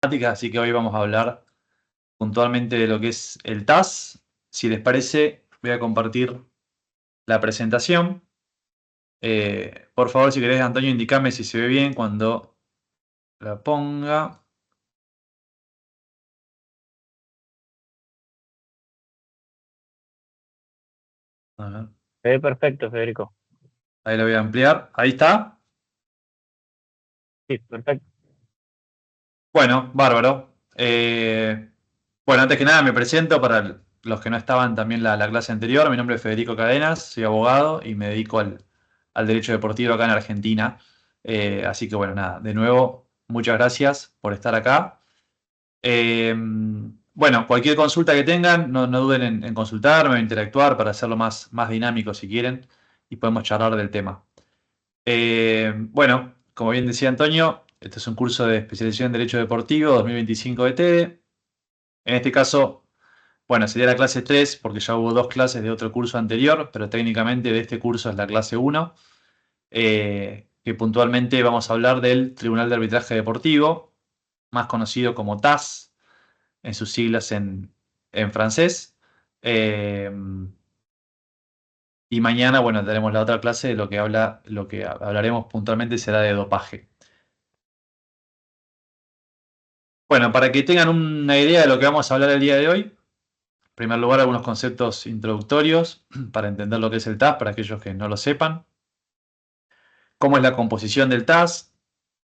matemáticas, así que hoy vamos a hablar puntualmente de lo que es el TAS. Si les parece, voy a compartir la presentación. Por favor, si querés, Antonio, indicame si se ve bien cuando la ponga. A ver, Se ve perfecto, Federico. ahí lo voy a ampliar. Ahí está. Sí, perfecto. Bueno, bárbaro. Bueno, antes que nada me presento para los que no estaban también la clase anterior. Mi nombre es Federico Cadenas, soy abogado y me dedico al derecho deportivo acá en Argentina. Así que bueno, nada, de nuevo, muchas gracias por estar acá. Bueno, cualquier consulta que tengan, no duden en consultarme o interactuar para hacerlo más dinámico si quieren y podemos charlar del tema. Bueno, como bien decía Antonio, este es un curso de especialización en Derecho Deportivo 2025 de TEDE. En este caso, bueno, sería la clase 3 porque ya hubo dos clases de otro curso anterior, pero técnicamente de este curso es la clase 1, que puntualmente vamos a hablar del Tribunal de Arbitraje Deportivo, más conocido como TAS, en sus siglas en francés. Eh, y mañana, bueno, tenemos la otra clase de lo que hablaremos puntualmente será de dopaje. Bueno, para que tengan una idea de lo que vamos a hablar el día de hoy, en primer lugar, algunos conceptos introductorios para entender lo que es el TAS, para aquellos que no lo sepan. Cómo es la composición del TAS,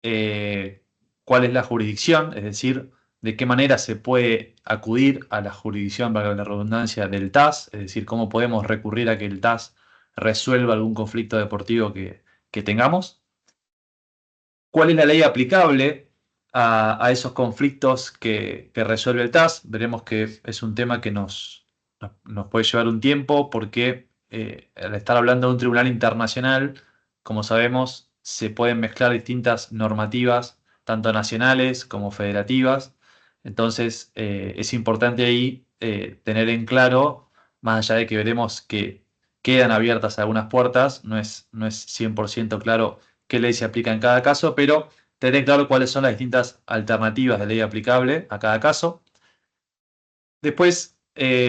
cuál es la jurisdicción, es decir, de qué manera se puede acudir a la jurisdicción, para la redundancia, del TAS, es decir, cómo podemos recurrir a que el TAS resuelva algún conflicto deportivo que tengamos. ¿Cuál es la ley aplicable a esos conflictos que resuelve el TAS? Veremos que es un tema que nos puede llevar un tiempo porque al estar hablando de un tribunal internacional, como sabemos, se pueden mezclar distintas normativas, tanto nacionales como federativas. Entonces, es importante ahí tener en claro, más allá de que veremos que quedan abiertas algunas puertas, no es 100% claro qué ley se aplica en cada caso, pero tener claro cuáles son las distintas alternativas de ley aplicable a cada caso. Después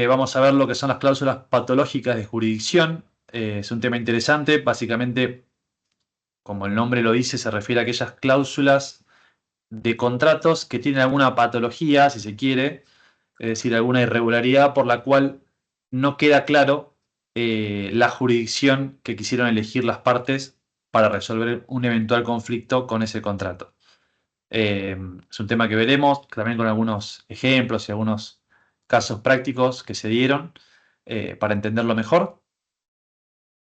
vamos a ver lo que son las cláusulas patológicas de jurisdicción. Es un tema interesante. Básicamente, como el nombre lo dice, se refiere a aquellas cláusulas de contratos que tienen alguna patología, si se quiere, es decir, alguna irregularidad por la cual no queda claro la jurisdicción que quisieron elegir las partes para resolver un eventual conflicto con ese contrato. Es un tema que veremos también con algunos ejemplos y algunos casos prácticos que se dieron para entenderlo mejor.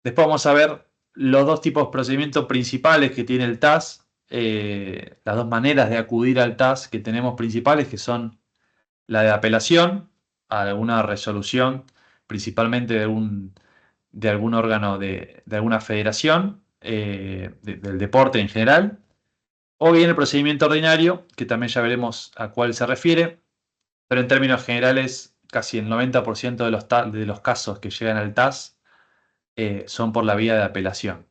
Después vamos a ver los dos tipos de procedimientos principales que tiene el TAS, las dos maneras de acudir al TAS que tenemos principales, que son la de apelación a alguna resolución, principalmente de algún órgano de alguna federación, del deporte en general, o bien el procedimiento ordinario, que también ya veremos a cuál se refiere, pero en términos generales, casi el 90% de los casos que llegan al TAS son por la vía de apelación.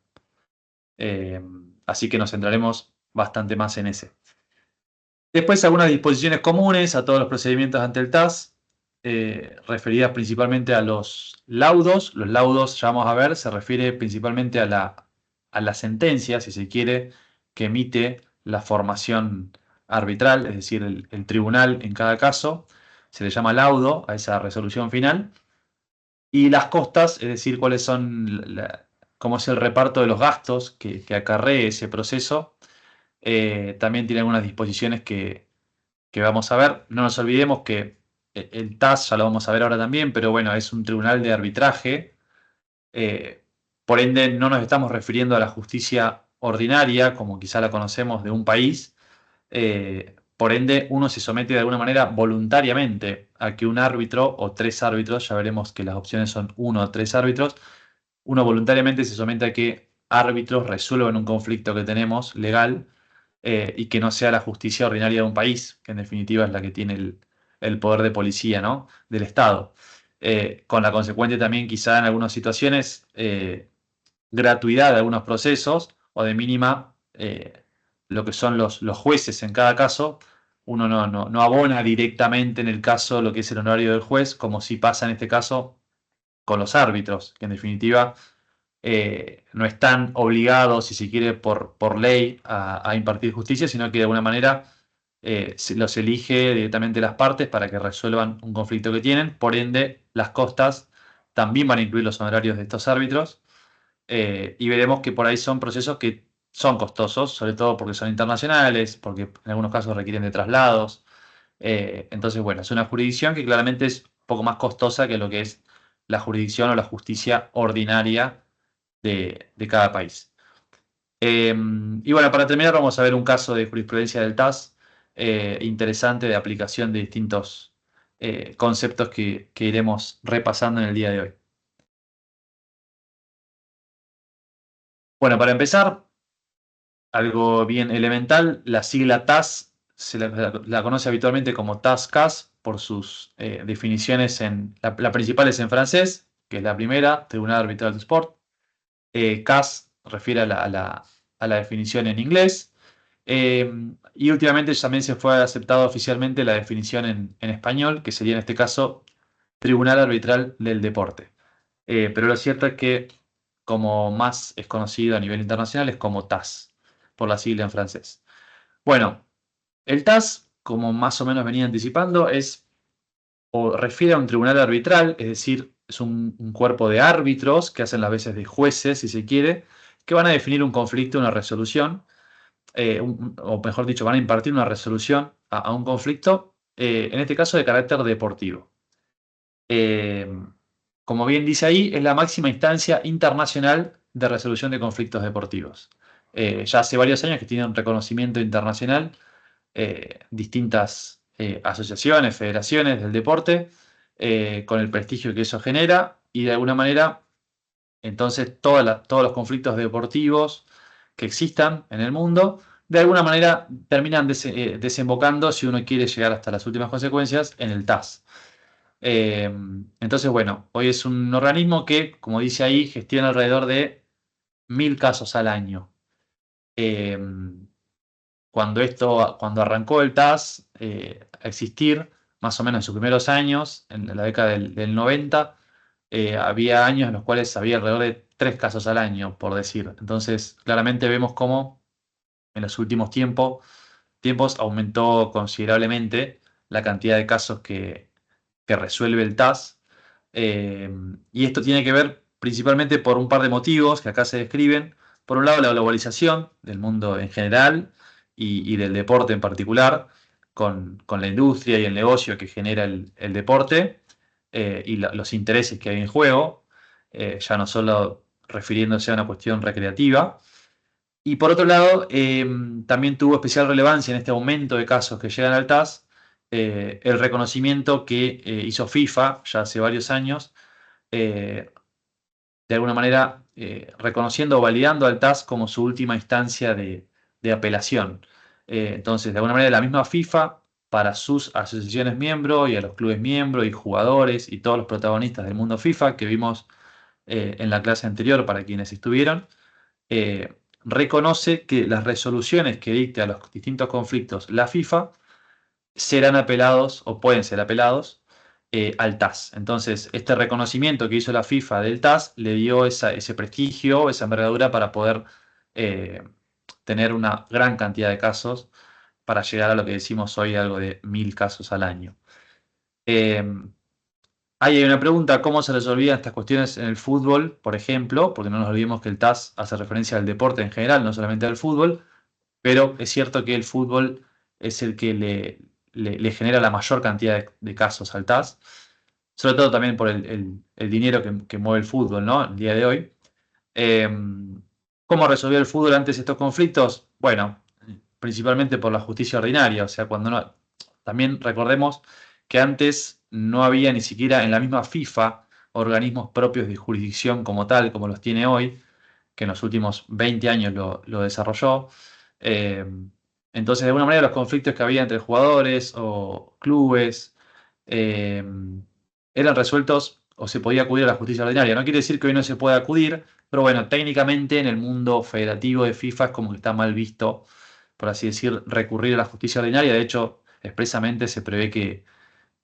Eh, Así que nos centraremos bastante más en ese. Después algunas disposiciones comunes a todos los procedimientos ante el TAS, referidas principalmente a los laudos. Los laudos, ya vamos a ver, se refiere principalmente a la sentencia, si se quiere, que emite la formación arbitral, es decir, el tribunal en cada caso. Se le llama laudo a esa resolución final. Y las costas, es decir, cuáles son cómo es el reparto de los gastos que acarree ese proceso. También tiene algunas disposiciones que vamos a ver. No nos olvidemos que el TAS, ya lo vamos a ver ahora también, pero bueno, es un tribunal de arbitraje. eh, por ende, no nos estamos refiriendo a la justicia ordinaria, como quizá la conocemos de un país. Por ende, uno se somete de alguna manera voluntariamente a que un árbitro o tres árbitros, ya veremos que las opciones son uno o tres árbitros, uno voluntariamente se somete a que árbitros resuelvan un conflicto que tenemos legal y que no sea la justicia ordinaria de un país, que en definitiva es la que tiene el poder de policía, ¿no? Del Estado. Con la consecuencia también quizá en algunas situaciones gratuidad de algunos procesos o de mínima lo que son los jueces en cada caso uno no abona directamente en el caso lo que es el honorario del juez, como si pasa en este caso con los árbitros, que en definitiva no están obligados, si se quiere, por ley a impartir justicia, sino que de alguna manera los elige directamente las partes para que resuelvan un conflicto que tienen. Por ende, las costas también van a incluir los honorarios de estos árbitros. Y veremos que por ahí son procesos que son costosos, sobre todo porque son internacionales, porque en algunos casos requieren de traslados. Entonces, bueno, es una jurisdicción que claramente es un poco más costosa que lo que es la jurisdicción o la justicia ordinaria de cada país. Y bueno, para terminar vamos a ver un caso de jurisprudencia del TAS interesante de aplicación de distintos conceptos que iremos repasando en el día de hoy. Bueno, para empezar, algo bien elemental, la sigla TAS la conoce habitualmente como TAS-CAS por sus definiciones la principal es en francés, que es la primera, Tribunal Arbitral de Sport. CAS refiere a la definición en inglés. Y últimamente también se fue aceptado oficialmente la definición en español, que sería en este caso Tribunal Arbitral del Deporte. Pero lo cierto es que como más es conocido a nivel internacional es como TAS, por la sigla en francés. Bueno, el TAS, como más o menos venía anticipando, es o refiere a un tribunal arbitral, es decir, es un cuerpo de árbitros que hacen las veces de jueces, si se quiere, que van a definir un conflicto, una resolución, o mejor dicho, van a impartir una resolución a un conflicto, en este caso de carácter deportivo. Eh, como bien dice ahí, es la máxima instancia internacional de resolución de conflictos deportivos. Ya hace varios años que tiene un reconocimiento internacional, distintas asociaciones, federaciones del deporte, con el prestigio que eso genera, y de alguna manera, entonces, todos los conflictos deportivos que existan en el mundo, de alguna manera terminan desembocando, si uno quiere llegar hasta las últimas consecuencias, en el TAS. Entonces, bueno, hoy es un organismo que, como dice ahí, gestiona alrededor de 1000 casos al año. Eh, cuando arrancó el TAS a existir, más o menos en sus primeros años, en la década del 90, había años en los cuales había alrededor de 3 casos al año, por decir. Entonces, claramente vemos cómo en los últimos tiempos aumentó considerablemente la cantidad de casos que resuelve el TAS. Eh, y esto tiene que ver principalmente por un par de motivos que acá se describen. Por un lado, la globalización del mundo en general y del deporte en particular, con la industria y el negocio que genera el deporte y los intereses que hay en juego, ya no solo refiriéndose a una cuestión recreativa. Y por otro lado, también tuvo especial relevancia en este aumento de casos que llegan al TAS, el reconocimiento que hizo FIFA ya hace varios años, eh, de alguna manera reconociendo o validando al TAS como su última instancia de apelación. Entonces, de alguna manera, la misma FIFA, para sus asociaciones miembros y a los clubes miembros y jugadores y todos los protagonistas del mundo FIFA que vimos en la clase anterior para quienes estuvieron, reconoce que las resoluciones que dicte a los distintos conflictos la FIFA serán apelados o pueden ser apelados al TAS. Entonces, este reconocimiento que hizo la FIFA del TAS le dio ese prestigio, esa envergadura para poder eh, tener una gran cantidad de casos para llegar a lo que decimos hoy, algo de 1000 casos al año. Eh, Ahí hay una pregunta, ¿cómo se resolvían estas cuestiones en el fútbol, por ejemplo? Porque no nos olvidemos que el TAS hace referencia al deporte en general, no solamente al fútbol, pero es cierto que el fútbol es el que le genera la mayor cantidad de casos al TAS, sobre todo también por el dinero que mueve el fútbol, ¿no? El día de hoy. Eh, ¿Cómo resolvió el fútbol antes estos conflictos? Bueno, principalmente por la justicia ordinaria, o sea, cuando no. También recordemos que antes no había ni siquiera en la misma FIFA organismos propios de jurisdicción como tal, como los tiene hoy, que en los últimos 20 años lo desarrolló. Eh, entonces, de alguna manera, los conflictos que había entre jugadores o clubes eh, eran resueltos o se podía acudir a la justicia ordinaria. No quiere decir que hoy no se pueda acudir, pero bueno, técnicamente en el mundo federativo de FIFA es como que está mal visto, por así decir, recurrir a la justicia ordinaria. De hecho, expresamente se prevé que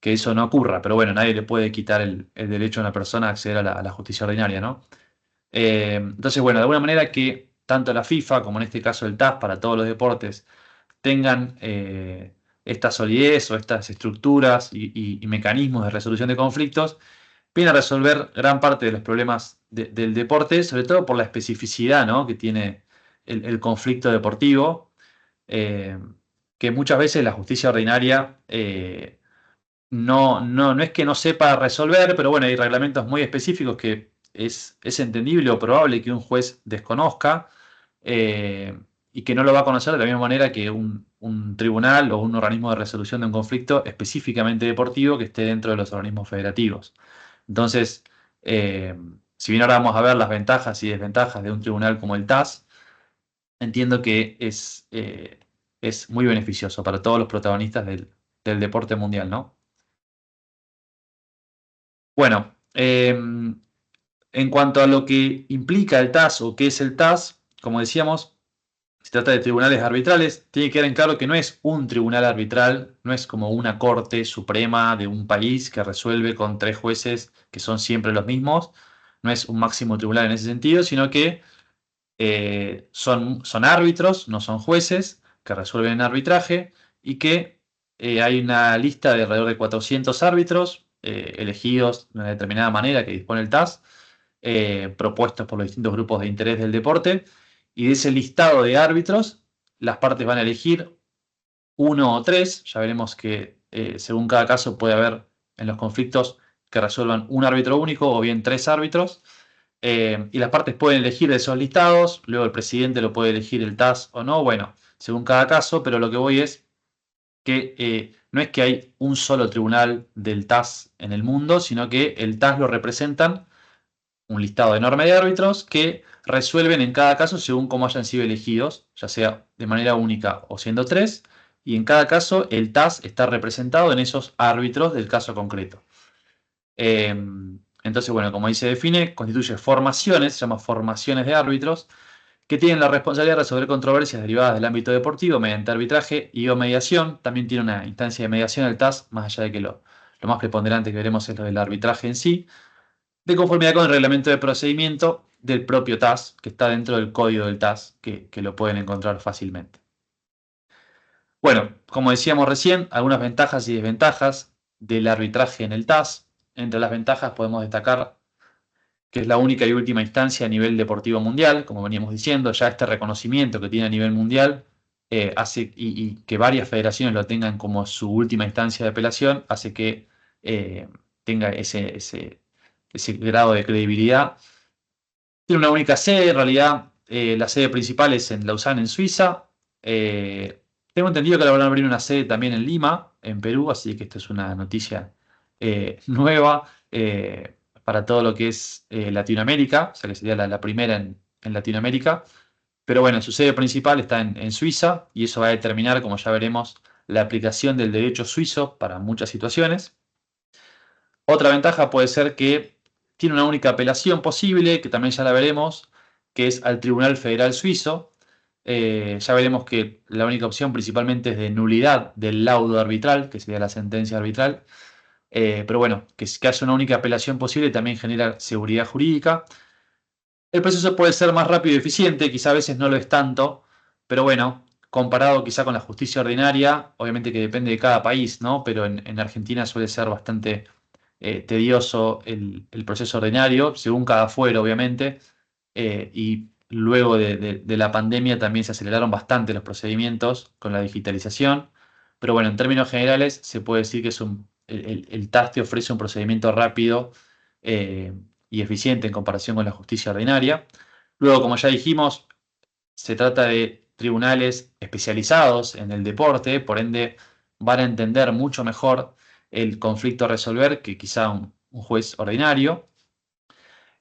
eso no ocurra, pero bueno, nadie le puede quitar el derecho a una persona a acceder a la justicia ordinaria, ¿no? Entonces, bueno, de alguna manera que tanto la FIFA como en este caso el TAS para todos los deportes tengan esta solidez o estas estructuras y mecanismos de resolución de conflictos, viene a resolver gran parte de los problemas del deporte, sobre todo por la especificidad, ¿no?, que tiene el conflicto deportivo, eh, que muchas veces la justicia ordinaria no es que no sepa resolver, pero bueno, hay reglamentos muy específicos que es entendible o probable que un juez desconozca, eh, y que no lo va a conocer de la misma manera que un tribunal o un organismo de resolución de un conflicto específicamente deportivo que esté dentro de los organismos federativos. Entonces, eh, si bien ahora vamos a ver las ventajas y desventajas de un tribunal como el TAS, entiendo que es muy beneficioso para todos los protagonistas del deporte mundial, ¿no? Bueno, en cuanto a lo que implica el TAS o qué es el TAS, como decíamos, se trata de tribunales arbitrales. Tiene que quedar en claro que no es un tribunal arbitral, no es como una corte suprema de un país que resuelve con 3 jueces que son siempre los mismos. No es un máximo tribunal en ese sentido, sino que son árbitros, no son jueces, que resuelven en arbitraje y que hay una lista de alrededor de 400 árbitros elegidos de una determinada manera que dispone el TAS, propuestos por los distintos grupos de interés del deporte. Y de ese listado de árbitros, las partes van a elegir uno o tres. Ya veremos que según cada caso puede haber en los conflictos que resuelvan un árbitro único o bien 3 árbitros. Y las partes pueden elegir de esos listados, luego el presidente lo puede elegir el TAS o no, bueno, según cada caso, pero lo que voy es que no es que hay un solo tribunal del TAS en el mundo, sino que el TAS lo representan un listado enorme de árbitros que resuelven en cada caso según cómo hayan sido elegidos, ya sea de manera única o siendo 3, y en cada caso el TAS está representado en esos árbitros del caso concreto. Entonces, bueno, como ahí se define, constituye formaciones, se llama formaciones de árbitros, que tienen la responsabilidad de resolver controversias derivadas del ámbito deportivo mediante arbitraje y o mediación. También tiene una instancia de mediación el TAS, más allá de que lo más preponderante que veremos es lo del arbitraje en sí, de conformidad con el reglamento de procedimiento del propio TAS, que está dentro del código del TAS, que lo pueden encontrar fácilmente. Bueno, como decíamos recién, algunas ventajas y desventajas del arbitraje en el TAS. Entre las ventajas podemos destacar que es la única y última instancia a nivel deportivo mundial, como veníamos diciendo, ya este reconocimiento que tiene a nivel mundial hace y que varias federaciones lo tengan como su última instancia de apelación, hace que tenga ese grado de credibilidad. Tiene una única sede, en realidad la sede principal es en Lausanne, en Suiza. Tengo entendido que ahora van a abrir una sede también en Lima, en Perú, así que esta es una noticia nueva para todo lo que es Latinoamérica, o sea que sería la primera en Latinoamérica. Pero bueno, su sede principal está en Suiza y eso va a determinar, como ya veremos, la aplicación del derecho suizo para muchas situaciones. Otra ventaja puede ser que tiene una única apelación posible, que también ya la veremos, que es al Tribunal Federal Suizo. Ya veremos que la única opción principalmente es de nulidad del laudo arbitral, que sería la sentencia arbitral. Pero bueno, que haya una única apelación posible también genera seguridad jurídica. El proceso puede ser más rápido y eficiente, quizá a veces no lo es tanto, pero bueno, comparado quizá con la justicia ordinaria, obviamente que depende de cada país, ¿no? Pero en Argentina suele ser bastante tedioso el proceso ordinario, según cada fuero, obviamente, y luego de la pandemia también se aceleraron bastante los procedimientos con la digitalización, pero bueno, en términos generales se puede decir que el TAS te ofrece un procedimiento rápido eh, y eficiente en comparación con la justicia ordinaria. Luego, como ya dijimos, se trata de tribunales especializados en el deporte, por ende van a entender mucho mejor el conflicto a resolver que quizá un juez ordinario.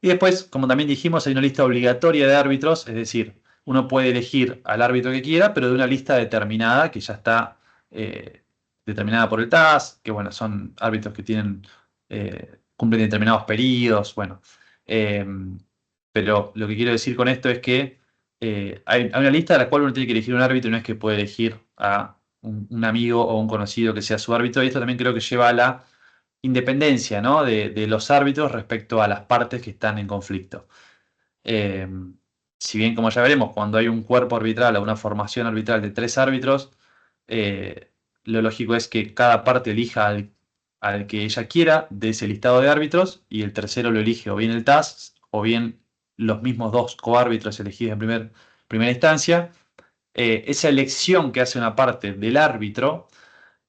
Y después, como también dijimos, hay una lista obligatoria de árbitros, es decir, uno puede elegir al árbitro que quiera, pero de una lista determinada que ya está determinada por el TAS, que bueno, son árbitros que cumplen determinados periodos, bueno. Pero lo que quiero decir con esto es que hay una lista de la cual uno tiene que elegir un árbitro y no es que puede elegir a un amigo o un conocido que sea su árbitro, y esto también creo que lleva a la independencia, ¿no? de los árbitros respecto a las partes que están en conflicto. Eh, si bien, como ya veremos, cuando hay un cuerpo arbitral o una formación arbitral de 3 árbitros, eh, lo lógico es que cada parte elija al que ella quiera de ese listado de árbitros, y el tercero lo elige o bien el TAS o bien los mismos 2 coárbitros elegidos en primera instancia. Esa elección que hace una parte del árbitro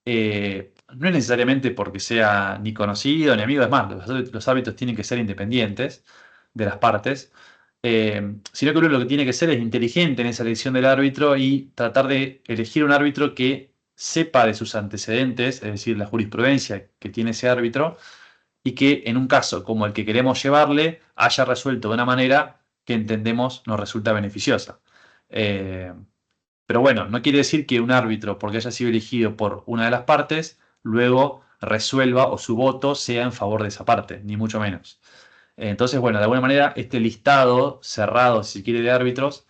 no es necesariamente porque sea ni conocido ni amigo, es más, los árbitros tienen que ser independientes de las partes, sino que uno lo que tiene que ser es inteligente en esa elección del árbitro y tratar de elegir un árbitro que sepa de sus antecedentes, es decir, la jurisprudencia que tiene ese árbitro, y que en un caso como el que queremos llevarle haya resuelto de una manera que entendemos nos resulta beneficiosa. Eh, pero bueno, no quiere decir que un árbitro, porque haya sido elegido por una de las partes, luego resuelva o su voto sea en favor de esa parte, ni mucho menos. Entonces, bueno, de alguna manera, este listado cerrado, si se quiere, de árbitros,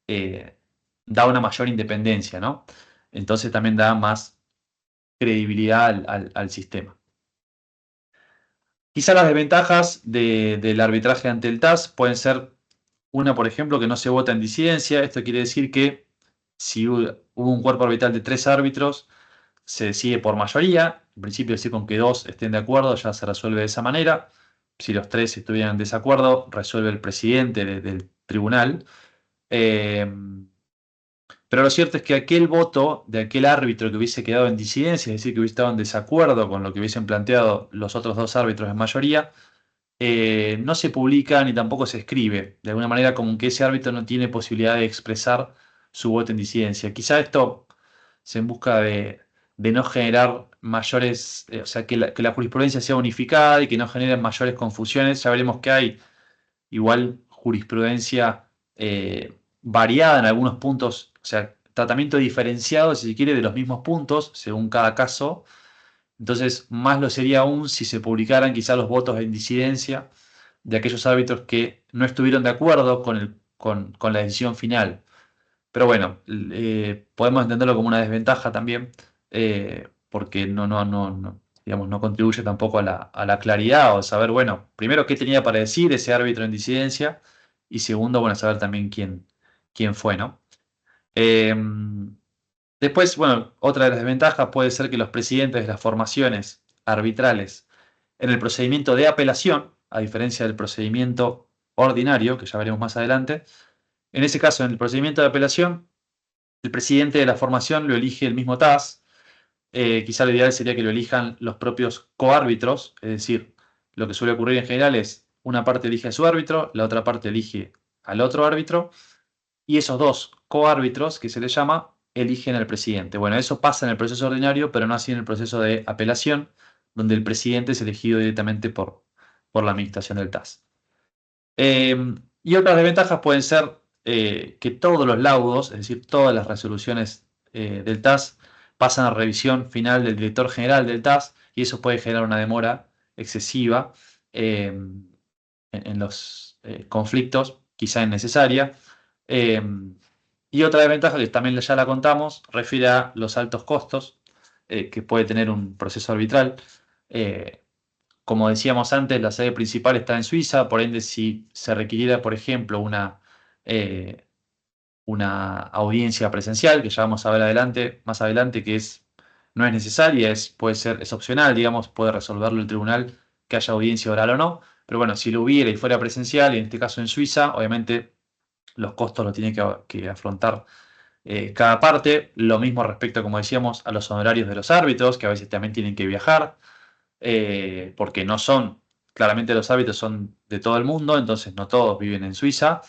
eh, da una mayor independencia, ¿no? Entonces también da más credibilidad al sistema. Quizá las desventajas del arbitraje ante el TAS pueden ser una, por ejemplo, que no se vota en disidencia. Esto quiere decir que si hubo un cuerpo arbitral de 3 árbitros, se decide por mayoría. En principio, decir con que 2 estén de acuerdo ya se resuelve de esa manera. Si los 3 estuvieran en desacuerdo, resuelve el presidente del tribunal. Eh, pero lo cierto es que aquel voto de aquel árbitro que hubiese quedado en disidencia, es decir, que hubiese estado en desacuerdo con lo que hubiesen planteado los otros 2 árbitros en mayoría, no se publica ni tampoco se escribe. De alguna manera, como que ese árbitro no tiene posibilidad de expresar su voto en disidencia. Quizá esto se en busca de no generar mayores, o sea, que la jurisprudencia sea unificada y que no generen mayores confusiones. Ya veremos que hay igual jurisprudencia variada en algunos puntos, o sea, tratamiento diferenciado, si se quiere, de los mismos puntos según cada caso. Entonces, más lo sería aún si se publicaran quizá los votos en disidencia de aquellos árbitros que no estuvieron de acuerdo con la decisión final. Pero bueno, podemos entenderlo como una desventaja también, porque digamos, no contribuye tampoco a la claridad o saber, bueno, primero qué tenía para decir ese árbitro en disidencia, y segundo, bueno, saber también quién fue, ¿no? Eh, Después, bueno, otra de las desventajas puede ser que los presidentes de las formaciones arbitrales en el procedimiento de apelación, a diferencia del procedimiento ordinario, que ya veremos más adelante, en ese caso, en el procedimiento de apelación, el presidente de la formación lo elige el mismo TAS. Quizá lo ideal sería que lo elijan los propios coárbitros, es decir, lo que suele ocurrir en general es una parte elige a su árbitro, la otra parte elige al otro árbitro, y esos 2 coárbitros, que se les llama, eligen al presidente. Bueno, eso pasa en el proceso ordinario, pero no así en el proceso de apelación, donde el presidente es elegido directamente por la administración del TAS. Y otras desventajas pueden ser que todos los laudos, es decir, todas las resoluciones del TAS, pasan a revisión final del director general del TAS, y eso puede generar una demora excesiva en los conflictos, quizá innecesaria. Eh, y otra desventaja, que también ya la contamos, refiere a los altos costos que puede tener un proceso arbitral. Eh, Como decíamos antes, la sede principal está en Suiza, por ende, si se requiriera, por ejemplo, eh, una audiencia presencial, que ya vamos a ver más adelante, que no es necesaria, es opcional, digamos, puede resolverlo el tribunal que haya audiencia oral o no. Pero bueno, si lo hubiera y fuera presencial, y en este caso en Suiza, obviamente los costos los tiene que afrontar cada parte. Lo mismo respecto, como decíamos, a los honorarios de los árbitros, que a veces también tienen que viajar, porque no son, claramente los árbitros son de todo el mundo, entonces no todos viven en Suiza.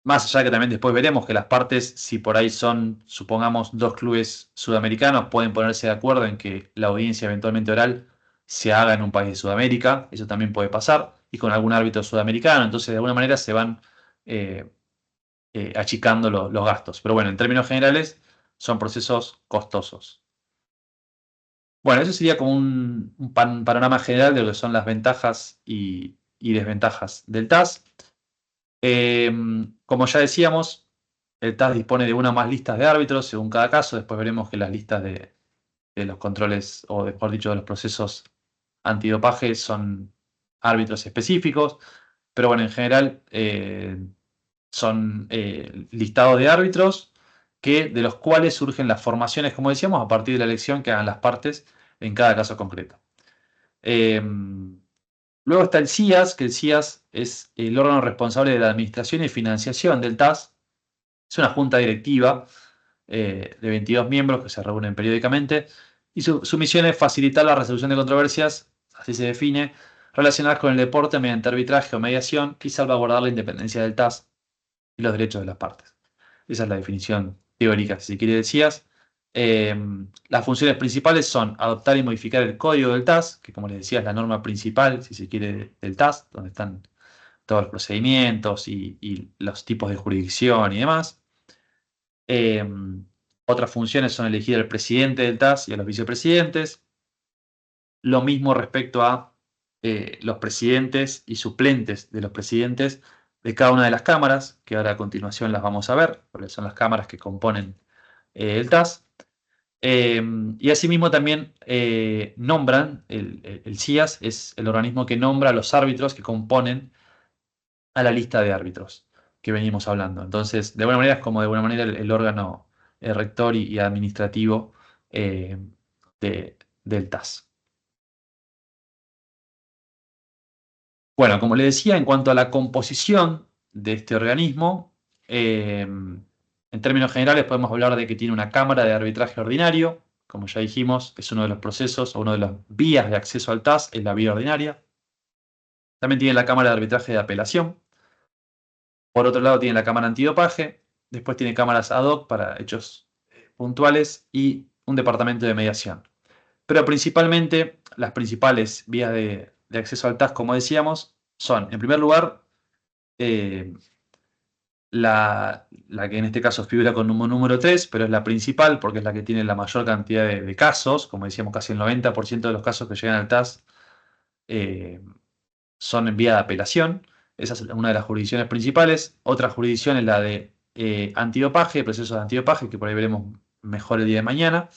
Más allá que también después veremos que las partes, si por ahí son, supongamos, 2 clubes sudamericanos, pueden ponerse de acuerdo en que la audiencia eventualmente oral se haga en un país de Sudamérica, eso también puede pasar, y con algún árbitro sudamericano, entonces de alguna manera se van eh, achicando los gastos. Pero bueno, en términos generales, son procesos costosos. Bueno, eso sería como un panorama general de lo que son las ventajas y desventajas del TAS. Como ya decíamos, el TAS dispone de una o más listas de árbitros según cada caso. Después veremos que las listas de los controles, o mejor dicho, de los procesos antidopaje son árbitros específicos. Pero bueno, en general son listados de árbitros de los cuales surgen las formaciones, como decíamos, a partir de la elección que hagan las partes en cada caso concreto. Eh, Luego está el CIAS, que el CIAS es el órgano responsable de la administración y financiación del TAS. Es una junta directiva de 22 miembros que se reúnen periódicamente y su misión es facilitar la resolución de controversias, así se define, relacionadas con el deporte mediante arbitraje o mediación y salvaguardar la independencia del TAS y los derechos de las partes. Esa es la definición teórica, si se quiere decías. Eh, las funciones principales son adoptar y modificar el código del TAS, que como les decía es la norma principal, si se quiere, del TAS, donde están todos los procedimientos y los tipos de jurisdicción y demás. Eh, Otras funciones son elegir al presidente del TAS y a los vicepresidentes. Lo mismo respecto a los presidentes y suplentes de los presidentes de cada una de las cámaras, que ahora a continuación las vamos a ver, porque son las cámaras que componen el TAS. Y asimismo también nombran, el CIAS es el organismo que nombra a los árbitros que componen a la lista de árbitros que venimos hablando. Entonces, de buena manera es como de buena manera el órgano rector y administrativo eh, del TAS. Bueno, como le decía, en cuanto a la composición de este organismo, en términos generales podemos hablar de que tiene una cámara de arbitraje ordinario, como ya dijimos, es uno de los procesos o uno de las vías de acceso al TAS, es la vía ordinaria. También tiene la cámara de arbitraje de apelación. Por otro lado tiene la cámara antidopaje, después tiene cámaras ad hoc para hechos puntuales y un departamento de mediación. Pero principalmente las principales vías de acceso al TAS, como decíamos, son, en primer lugar, eh, la que en este caso figura con número 3, pero es la principal porque es la que tiene la mayor cantidad de casos. Como decíamos, casi el 90% de los casos que llegan al TAS eh, son en vía de apelación. Esa es una de las jurisdicciones principales. Otra jurisdicción es la de antidopaje, procesos de antidopaje, que por ahí veremos mejor el día de mañana.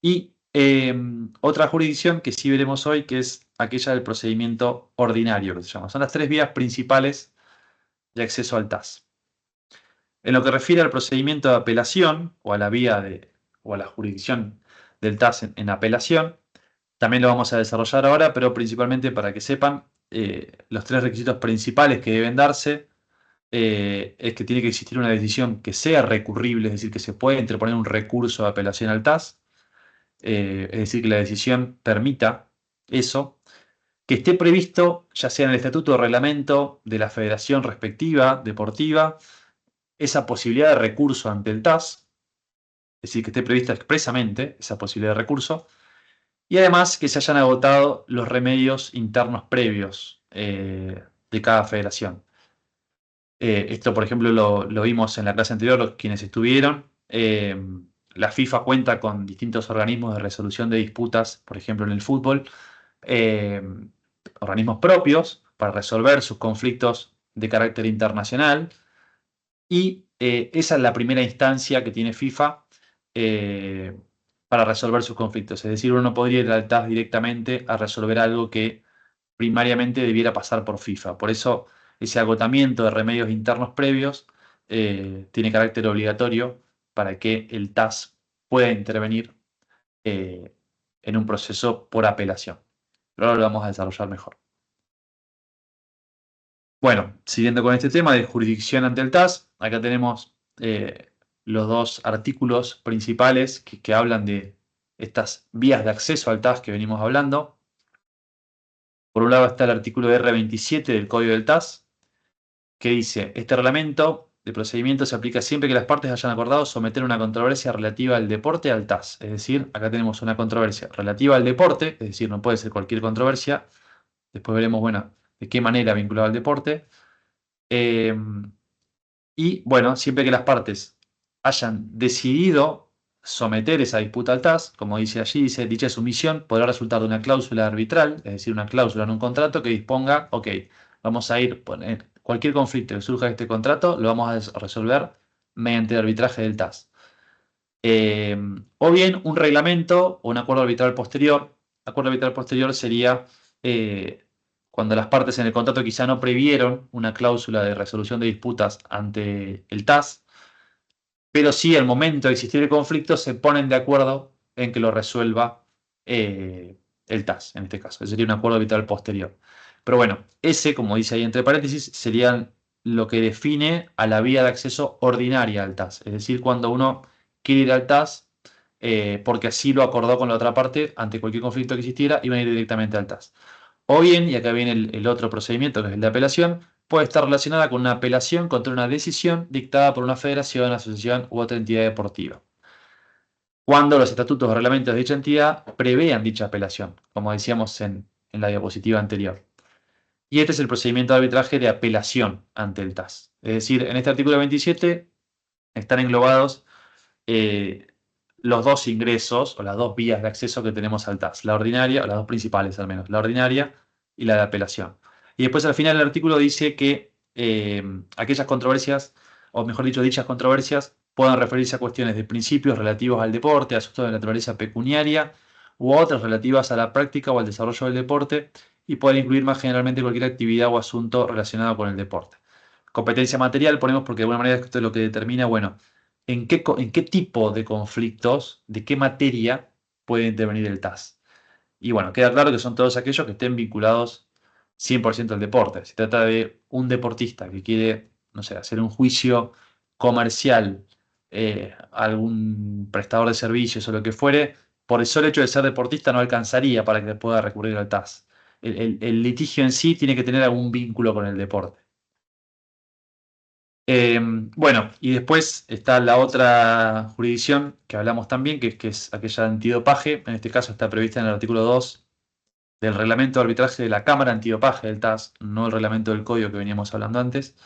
Y otra jurisdicción que sí veremos hoy, que es aquella del procedimiento ordinario, que se llama. Son las tres vías principales de acceso al TAS. En lo que refiere al procedimiento de apelación o a la o a la jurisdicción del TAS en apelación, también lo vamos a desarrollar ahora, pero principalmente para que sepan los tres requisitos principales que deben darse es que tiene que existir una decisión que sea recurrible, es decir, que se puede interponer un recurso de apelación al TAS, es decir, que la decisión permita eso, que esté previsto ya sea en el estatuto o reglamento de la federación respectiva, deportiva, esa posibilidad de recurso ante el TAS, es decir, que esté prevista expresamente esa posibilidad de recurso, y además que se hayan agotado los remedios internos previos de cada federación. Esto, por ejemplo, lo vimos en la clase anterior, quienes estuvieron. La FIFA cuenta con distintos organismos de resolución de disputas, por ejemplo, en el fútbol, eh, organismos propios para resolver sus conflictos de carácter internacional. Y esa es la primera instancia que tiene FIFA eh, para resolver sus conflictos. Es decir, uno no podría ir al TAS directamente a resolver algo que primariamente debiera pasar por FIFA. Por eso ese agotamiento de remedios internos previos tiene carácter obligatorio para que el TAS pueda intervenir eh, en un proceso por apelación. Pero ahora lo vamos a desarrollar mejor. Bueno, siguiendo con este tema de jurisdicción ante el TAS, acá tenemos los dos artículos principales que hablan de estas vías de acceso al TAS que venimos hablando. Por un lado está el artículo R27 del Código del TAS, que dice, este reglamento de procedimiento se aplica siempre que las partes hayan acordado someter una controversia relativa al deporte al TAS. Es decir, acá tenemos una controversia relativa al deporte, es decir, no puede ser cualquier controversia. Después veremos, bueno, de qué manera vinculada al deporte. Y bueno, siempre que las partes hayan decidido someter esa disputa al TAS, como dice allí, dice, dicha sumisión podrá resultar de una cláusula arbitral, es decir, una cláusula en un contrato que disponga, ok, vamos a poner cualquier conflicto que surja de este contrato, lo vamos a resolver mediante el arbitraje del TAS. O bien un reglamento o un acuerdo arbitral posterior. Acuerdo arbitral posterior sería cuando las partes en el contrato quizá no previeron una cláusula de resolución de disputas ante el TAS, pero sí al momento de existir el conflicto se ponen de acuerdo en que lo resuelva el TAS, en este caso. Ese sería un acuerdo arbitral posterior. Pero bueno, ese, como dice ahí entre paréntesis, sería lo que define a la vía de acceso ordinaria al TAS. Es decir, cuando uno quiere ir al TAS, porque así lo acordó con la otra parte, ante cualquier conflicto que existiera, iban a ir directamente al TAS. O bien, y acá viene el otro procedimiento, que es el de apelación, puede estar relacionada con una apelación contra una decisión dictada por una federación, asociación u otra entidad deportiva, cuando los estatutos o reglamentos de dicha entidad prevean dicha apelación, como decíamos en la diapositiva anterior. Y este es el procedimiento de arbitraje de apelación ante el TAS. Es decir, en este artículo 27 están englobados los dos ingresos o las dos vías de acceso que tenemos al TAS, la ordinaria, o las dos principales al menos, la ordinaria y la de apelación. Y después al final el artículo dice que aquellas controversias, o mejor dicho, dichas controversias, puedan referirse a cuestiones de principios relativos al deporte, asuntos de naturaleza pecuniaria, u otras relativas a la práctica o al desarrollo del deporte, y pueden incluir más generalmente cualquier actividad o asunto relacionado con el deporte. Competencia material ponemos porque de alguna manera esto es lo que determina, bueno, en qué tipo de conflictos, de qué materia puede intervenir el TAS. Y bueno, queda claro que son todos aquellos que estén vinculados 100% al deporte. Se trata de un deportista que quiere, no sé, hacer un juicio comercial a algún prestador de servicios o lo que fuere, por el solo hecho de ser deportista no alcanzaría para que pueda recurrir al TAS. El litigio en sí tiene que tener algún vínculo con el deporte. Bueno, y después está la otra jurisdicción que hablamos también, que es aquella antidopaje. En este caso está prevista en el artículo 2 del reglamento de arbitraje de la Cámara Antidopaje del TAS, no el reglamento del código que veníamos hablando antes.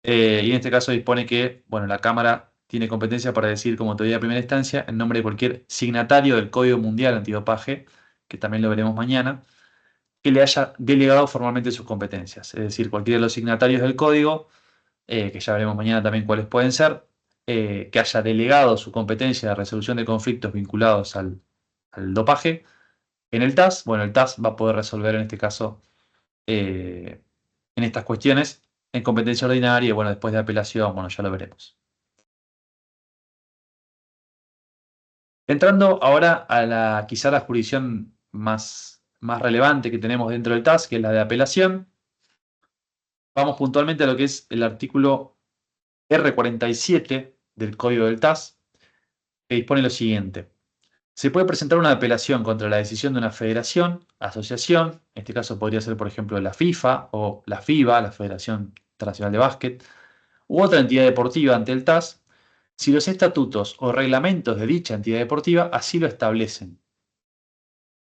Y en este caso dispone que, bueno, la Cámara tiene competencia para decir como autoridad de primera instancia en nombre de cualquier signatario del Código Mundial Antidopaje, que también lo veremos mañana, que le haya delegado formalmente sus competencias. Es decir, cualquiera de los signatarios del código que ya veremos mañana también cuáles pueden ser, que haya delegado su competencia de resolución de conflictos vinculados al dopaje en el TAS. Bueno, el TAS va a poder resolver en este caso en estas cuestiones en competencia ordinaria y bueno, después de apelación, bueno, ya lo veremos. Entrando ahora a quizá la jurisdicción más relevante que tenemos dentro del TAS, que es la de apelación, vamos puntualmente a lo que es el artículo R47 del Código del TAS, que dispone lo siguiente. Se puede presentar una apelación contra la decisión de una federación, asociación, en este caso podría ser, por ejemplo, la FIFA o la FIBA, la Federación Internacional de Básquet, u otra entidad deportiva ante el TAS, si los estatutos o reglamentos de dicha entidad deportiva así lo establecen.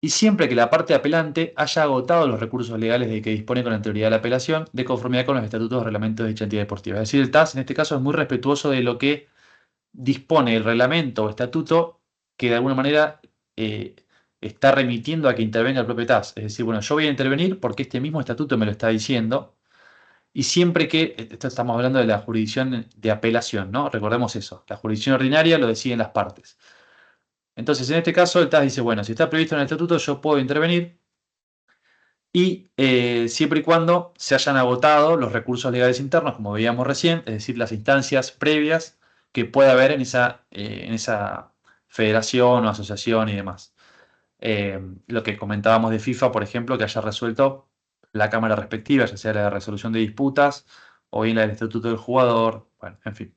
Y siempre que la parte apelante haya agotado los recursos legales de que dispone con anterioridad a la apelación, de conformidad con los estatutos o reglamentos de dicha entidad deportiva. Es decir, el TAS en este caso es muy respetuoso de lo que dispone el reglamento o estatuto que de alguna manera eh, está remitiendo a que intervenga el propio TAS. Es decir, bueno, yo voy a intervenir porque este mismo estatuto me lo está diciendo y siempre que, esto estamos hablando de la jurisdicción de apelación, ¿no? Recordemos eso, la jurisdicción ordinaria lo deciden las partes. Entonces, en este caso, el TAS dice, bueno, si está previsto en el estatuto, yo puedo intervenir y siempre y cuando se hayan agotado los recursos legales internos, como veíamos recién, es decir, las instancias previas que pueda haber en esa federación o asociación y demás. Lo que comentábamos de FIFA, por ejemplo, que haya resuelto la cámara respectiva, ya sea la de resolución de disputas o bien la del estatuto del jugador, bueno, en fin.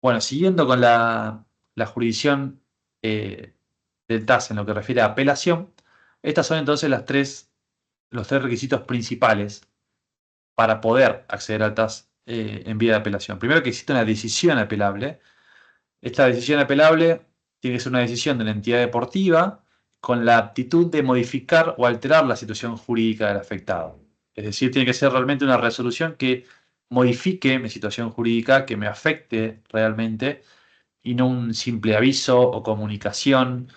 Bueno, siguiendo con la jurisdicción del TAS en lo que refiere a apelación, estas son entonces los tres requisitos principales para poder acceder al TAS en vía de apelación. Primero, que existe una decisión apelable. Esta decisión apelable tiene que ser una decisión de una entidad deportiva con la aptitud de modificar o alterar la situación jurídica del afectado. Es decir, tiene que ser realmente una resolución que modifique mi situación jurídica, que me afecte realmente, y no un simple aviso o comunicación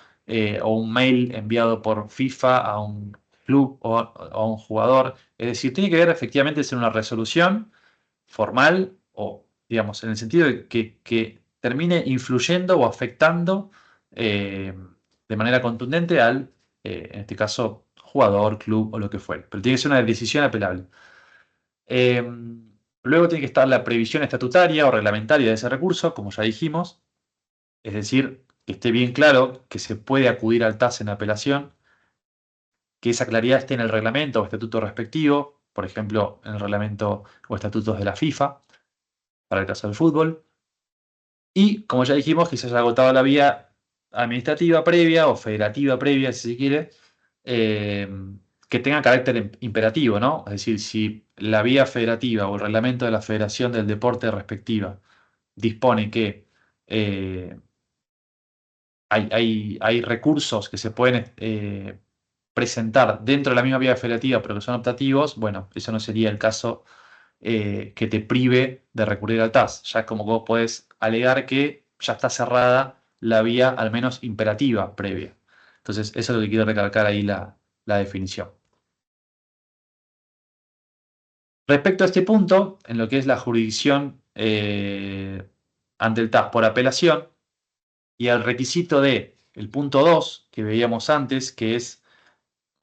o un mail enviado por FIFA a un club o a un jugador. Es decir, tiene que ver efectivamente ser una resolución formal o, digamos, en el sentido de que termine influyendo o afectando de manera contundente al, en este caso, jugador, club o lo que fuere. Pero tiene que ser una decisión apelable. Eh, Luego tiene que estar la previsión estatutaria o reglamentaria de ese recurso, como ya dijimos, es decir, que esté bien claro que se puede acudir al TAS en apelación, que esa claridad esté en el reglamento o estatuto respectivo, por ejemplo, en el reglamento o estatutos de la FIFA, para el caso del fútbol. Y, como ya dijimos, que se haya agotado la vía administrativa previa o federativa previa, si se quiere, eh, que tenga carácter imperativo, ¿no? Es decir, si la vía federativa o el reglamento de la federación del deporte respectiva dispone que hay recursos que se pueden presentar dentro de la misma vía federativa, pero que son optativos, bueno, eso no sería el caso que te prive de recurrir al TAS. Ya es como que vos podés alegar que ya está cerrada la vía, al menos imperativa, previa. Entonces, eso es lo que quiero recalcar ahí la definición. Respecto a este punto, en lo que es la jurisdicción ante el TAS por apelación, y al requisito de el punto 2 que veíamos antes, que es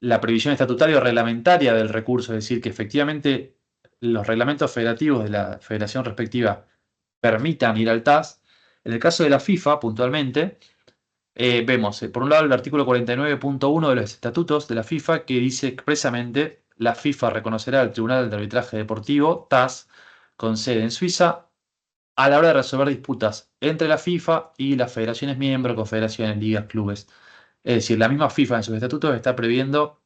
la previsión estatutaria o reglamentaria del recurso, es decir, que efectivamente los reglamentos federativos de la federación respectiva permitan ir al TAS. En el caso de la FIFA, puntualmente, vemos, por un lado, el artículo 49.1 de los estatutos de la FIFA, que dice expresamente: la FIFA reconocerá al Tribunal de Arbitraje Deportivo, TAS, con sede en Suiza, a la hora de resolver disputas entre la FIFA y las federaciones miembros, confederaciones, ligas, clubes. Es decir, la misma FIFA en sus estatutos está previendo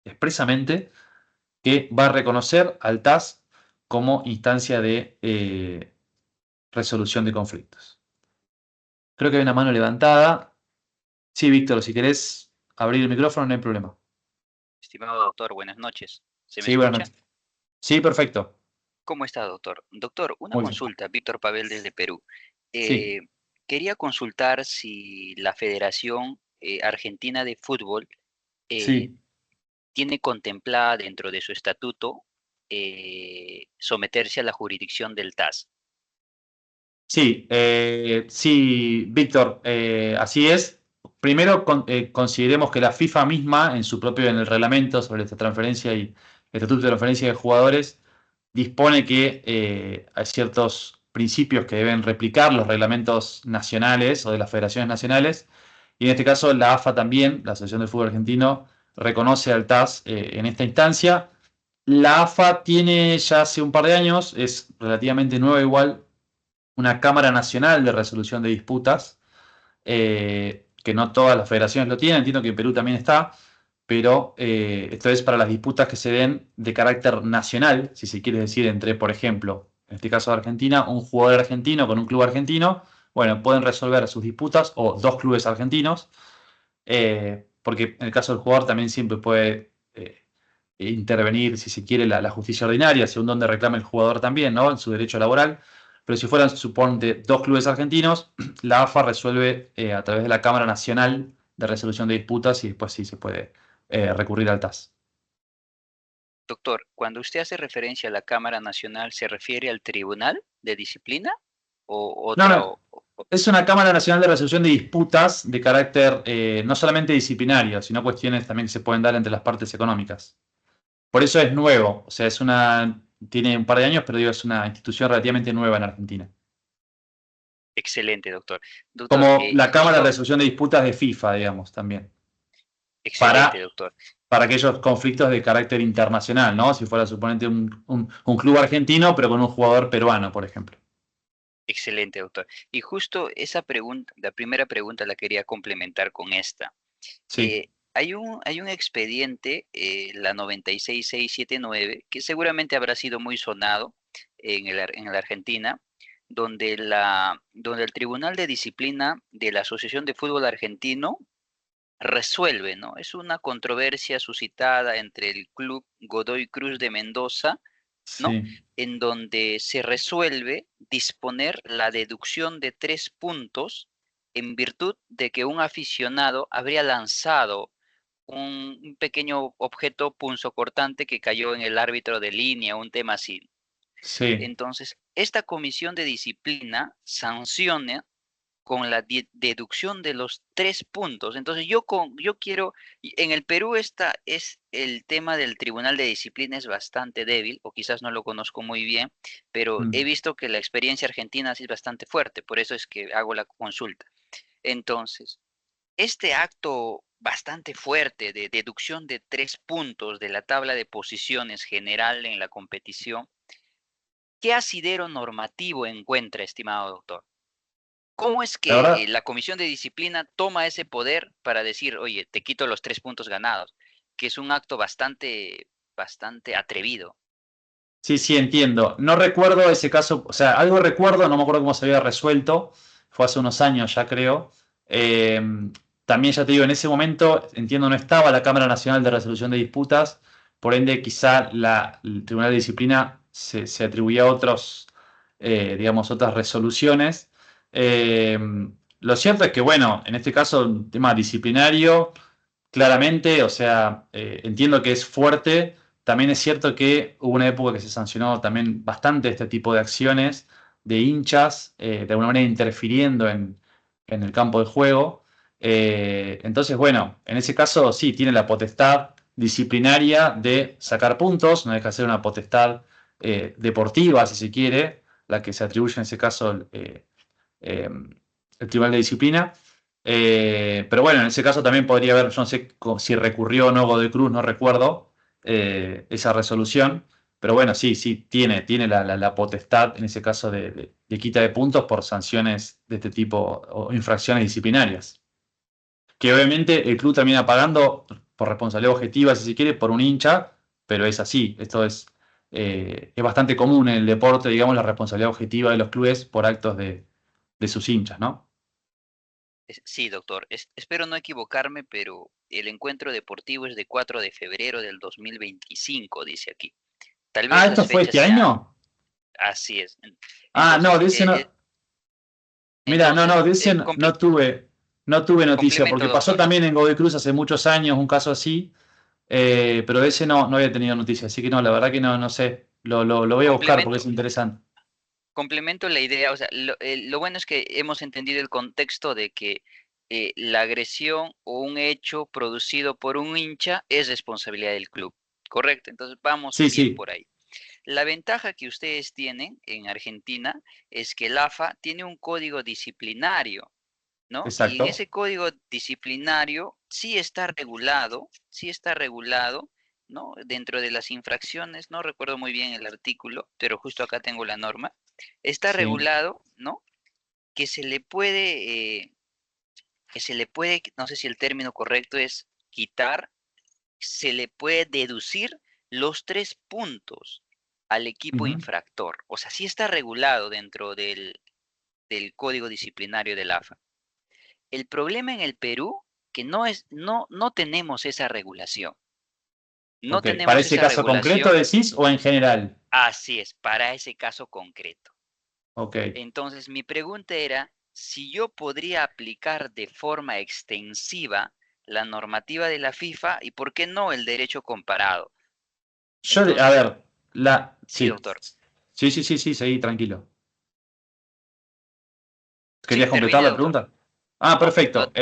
expresamente que va a reconocer al TAS como instancia de resolución de conflictos. Creo que hay una mano levantada. Sí, Víctor, si querés abrir el micrófono, no hay problema. Estimado doctor, buenas noches. ¿Se me Sí, buenas escucha? noches. Sí, perfecto. ¿Cómo está, doctor? Doctor, una Muy bien. consulta, Víctor Pavel desde Perú. Sí, Quería consultar si la Federación Argentina de Fútbol eh, sí. tiene contemplada dentro de su estatuto someterse a la jurisdicción del TAS. Sí, sí, Víctor, así es. Primero, consideremos que la FIFA misma, en el reglamento sobre esta transferencia y estatuto de transferencia de jugadores, dispone que hay ciertos principios que deben replicar los reglamentos nacionales o de las federaciones nacionales. Y en este caso, la AFA también, la Asociación del Fútbol Argentino, reconoce al TAS en esta instancia. La AFA tiene ya hace un par de años, es relativamente nueva igual, una Cámara Nacional de Resolución de Disputas, que no todas las federaciones lo tienen, entiendo que en Perú también está, pero esto es para las disputas que se den de carácter nacional, si se quiere decir, entre, por ejemplo, en este caso de Argentina, un jugador argentino con un club argentino. Bueno, pueden resolver sus disputas, o dos clubes argentinos, porque en el caso del jugador también siempre puede intervenir, si se quiere, la justicia ordinaria, según donde reclame el jugador también, ¿no? En su derecho laboral. Pero si fueran, suponte, dos clubes argentinos, la AFA resuelve a través de la Cámara Nacional de Resolución de Disputas, y después sí se puede recurrir al TAS. Doctor, cuando usted hace referencia a la Cámara Nacional, ¿se refiere al Tribunal de Disciplina o No, otra? no, es una Cámara Nacional de Resolución de Disputas de carácter no solamente disciplinario, sino cuestiones también que se pueden dar entre las partes económicas. Por eso es nuevo, o sea, tiene un par de años, pero digo, es una institución relativamente nueva en Argentina. Excelente, doctor. Doctor, Como la Cámara de justo, Resolución de Disputas de FIFA, digamos, también. excelente, Para, doctor. para aquellos conflictos de carácter internacional, ¿no? Si fuera, suponente, un club argentino, pero con un jugador peruano, por ejemplo. Excelente, doctor. Y justo esa pregunta, la primera pregunta la quería complementar con esta. Sí, Hay un expediente, la 96679, que seguramente habrá sido muy sonado en la Argentina, donde el Tribunal de Disciplina de la Asociación de Fútbol Argentino resuelve, ¿no? Es una controversia suscitada entre el Club Godoy Cruz de Mendoza, ¿no? sí, En donde se resuelve disponer la deducción de 3 puntos en virtud de que un aficionado habría lanzado un pequeño objeto punzocortante que cayó en el árbitro de línea, un tema así. Sí. Entonces, esta comisión de disciplina sanciona con la deducción de los 3 puntos. Entonces, yo quiero, en el Perú es el tema del Tribunal de Disciplina es bastante débil, o quizás no lo conozco muy bien, pero he Mm. visto que la experiencia argentina sí es bastante fuerte, por eso es que hago la consulta. Entonces, este acto bastante fuerte de deducción de 3 puntos de la tabla de posiciones general en la competición, ¿qué asidero normativo encuentra, estimado doctor? ¿Cómo es La que verdad, la comisión de disciplina toma ese poder para decir, oye, te quito los 3 puntos ganados? Que es un acto bastante atrevido. sí, sí, entiendo. No recuerdo ese caso, o sea, algo recuerdo, no me acuerdo cómo se había resuelto, fue hace unos años ya creo. Eh, También ya te digo, en ese momento, entiendo, no estaba la Cámara Nacional de Resolución de Disputas, por ende quizá el Tribunal de Disciplina se atribuía a otros, digamos, otras resoluciones. Eh, lo cierto es que, bueno, en este caso, un tema disciplinario, claramente, o sea, entiendo que es fuerte. También es cierto que hubo una época que se sancionó también bastante este tipo de acciones de hinchas, de alguna manera interfiriendo en el campo de juego. Entonces, bueno, en ese caso sí, tiene la potestad disciplinaria de sacar puntos, no deja de ser una potestad deportiva, si se quiere, la que se atribuye en ese caso el Tribunal de Disciplina. Pero bueno, en ese caso también podría haber, yo no sé si recurrió o no Godoy Cruz, no recuerdo esa resolución. Pero bueno, sí, sí, tiene la potestad en ese caso de quita de puntos por sanciones de este tipo o infracciones disciplinarias. Que obviamente el club termina pagando por responsabilidad objetiva, si se quiere, por un hincha, pero es así. Esto es bastante común en el deporte, digamos, la responsabilidad objetiva de los clubes por actos de sus hinchas, ¿no? Sí, doctor, espero no equivocarme, pero el encuentro deportivo es de 4 de febrero del 2025, dice aquí. Tal vez Ah, las ¿esto fue fechas este sean, año? así es. Ah, no, Entonces, de ese no. Mira, no, no, entonces de ese no tuve noticia, complemento, porque pasó doctor. también en Godoy Cruz hace muchos años un caso así, pero de ese no había tenido noticia, así que no, la verdad que no sé. Lo voy a buscar porque es Complemento, interesante. complemento la idea, o sea, lo bueno es que hemos entendido el contexto de que la agresión o un hecho producido por un hincha es responsabilidad del club, ¿correcto? Entonces vamos Sí, bien sí, por ahí. La ventaja que ustedes tienen en Argentina es que el AFA tiene un código disciplinario, ¿no? Y en exacto. ese código disciplinario sí está regulado, ¿no? Dentro de las infracciones, no recuerdo muy bien el artículo, pero justo acá tengo la norma, está Sí. regulado, ¿no? Que se le puede, no sé si el término correcto es quitar, se le puede deducir los 3 puntos al equipo Ujú. infractor. O sea, sí está regulado dentro del código disciplinario del AFA. El problema en el Perú, que no tenemos esa regulación. No Ok, ¿para tenemos ese esa caso concreto regulación, decís o en general? así es, para ese caso concreto. Ok. Entonces, mi pregunta era si yo podría aplicar de forma extensiva la normativa de la FIFA y por qué no el derecho comparado. A Entonces, ver, sí, sí. doctor. Sí, sí, sí, sí, seguí, tranquilo. Sí, ¿Querías completar termine, la doctor. pregunta? Ah, No, perfecto.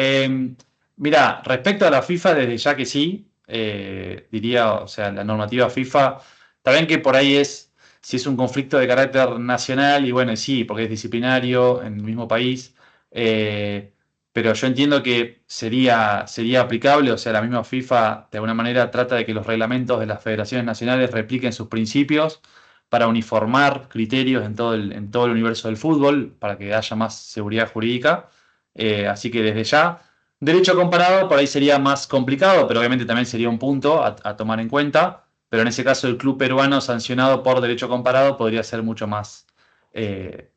Mira, respecto a la FIFA, desde ya que sí, diría, o sea, la normativa FIFA, también que por ahí si es un conflicto de carácter nacional, y bueno, sí, porque es disciplinario en el mismo país, pero yo entiendo que sería aplicable, o sea, la misma FIFA de alguna manera trata de que los reglamentos de las federaciones nacionales repliquen sus principios para uniformar criterios en todo el universo del fútbol, para que haya más seguridad jurídica. Así que desde ya, derecho comparado por ahí sería más complicado, pero obviamente también sería un punto a tomar en cuenta. Pero en ese caso, el club peruano sancionado por derecho comparado podría ser mucho más eh,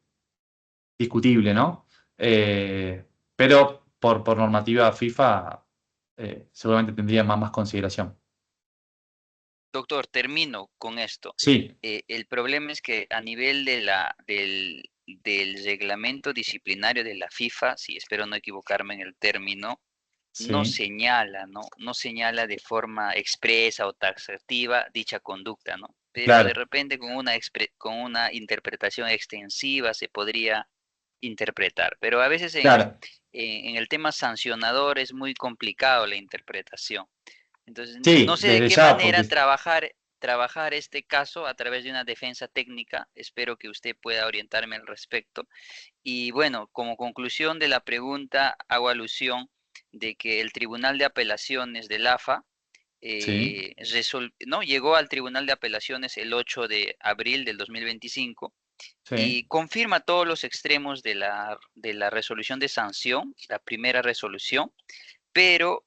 discutible, ¿no? Pero por normativa FIFA, seguramente tendría más consideración. Doctor, termino con esto. Sí, El problema es que a nivel del reglamento disciplinario de la FIFA, si espero no equivocarme en el término, no Sí, señala, ¿no? No señala de forma expresa o taxativa dicha conducta, ¿no? Pero de claro, repente con una interpretación extensiva se podría interpretar. Pero a veces claro. en el tema sancionador es muy complicado la interpretación. Entonces, no Sí, sé de desde qué ya, manera porque trabajar este caso a través de una defensa técnica. Espero que usted pueda orientarme al respecto. Y bueno, como conclusión de la pregunta, hago alusión de que el Tribunal de Apelaciones del AFA sí, no, llegó al Tribunal de Apelaciones el 8 de abril del 2025 sí, y confirma todos los extremos de la resolución de sanción, la primera resolución, pero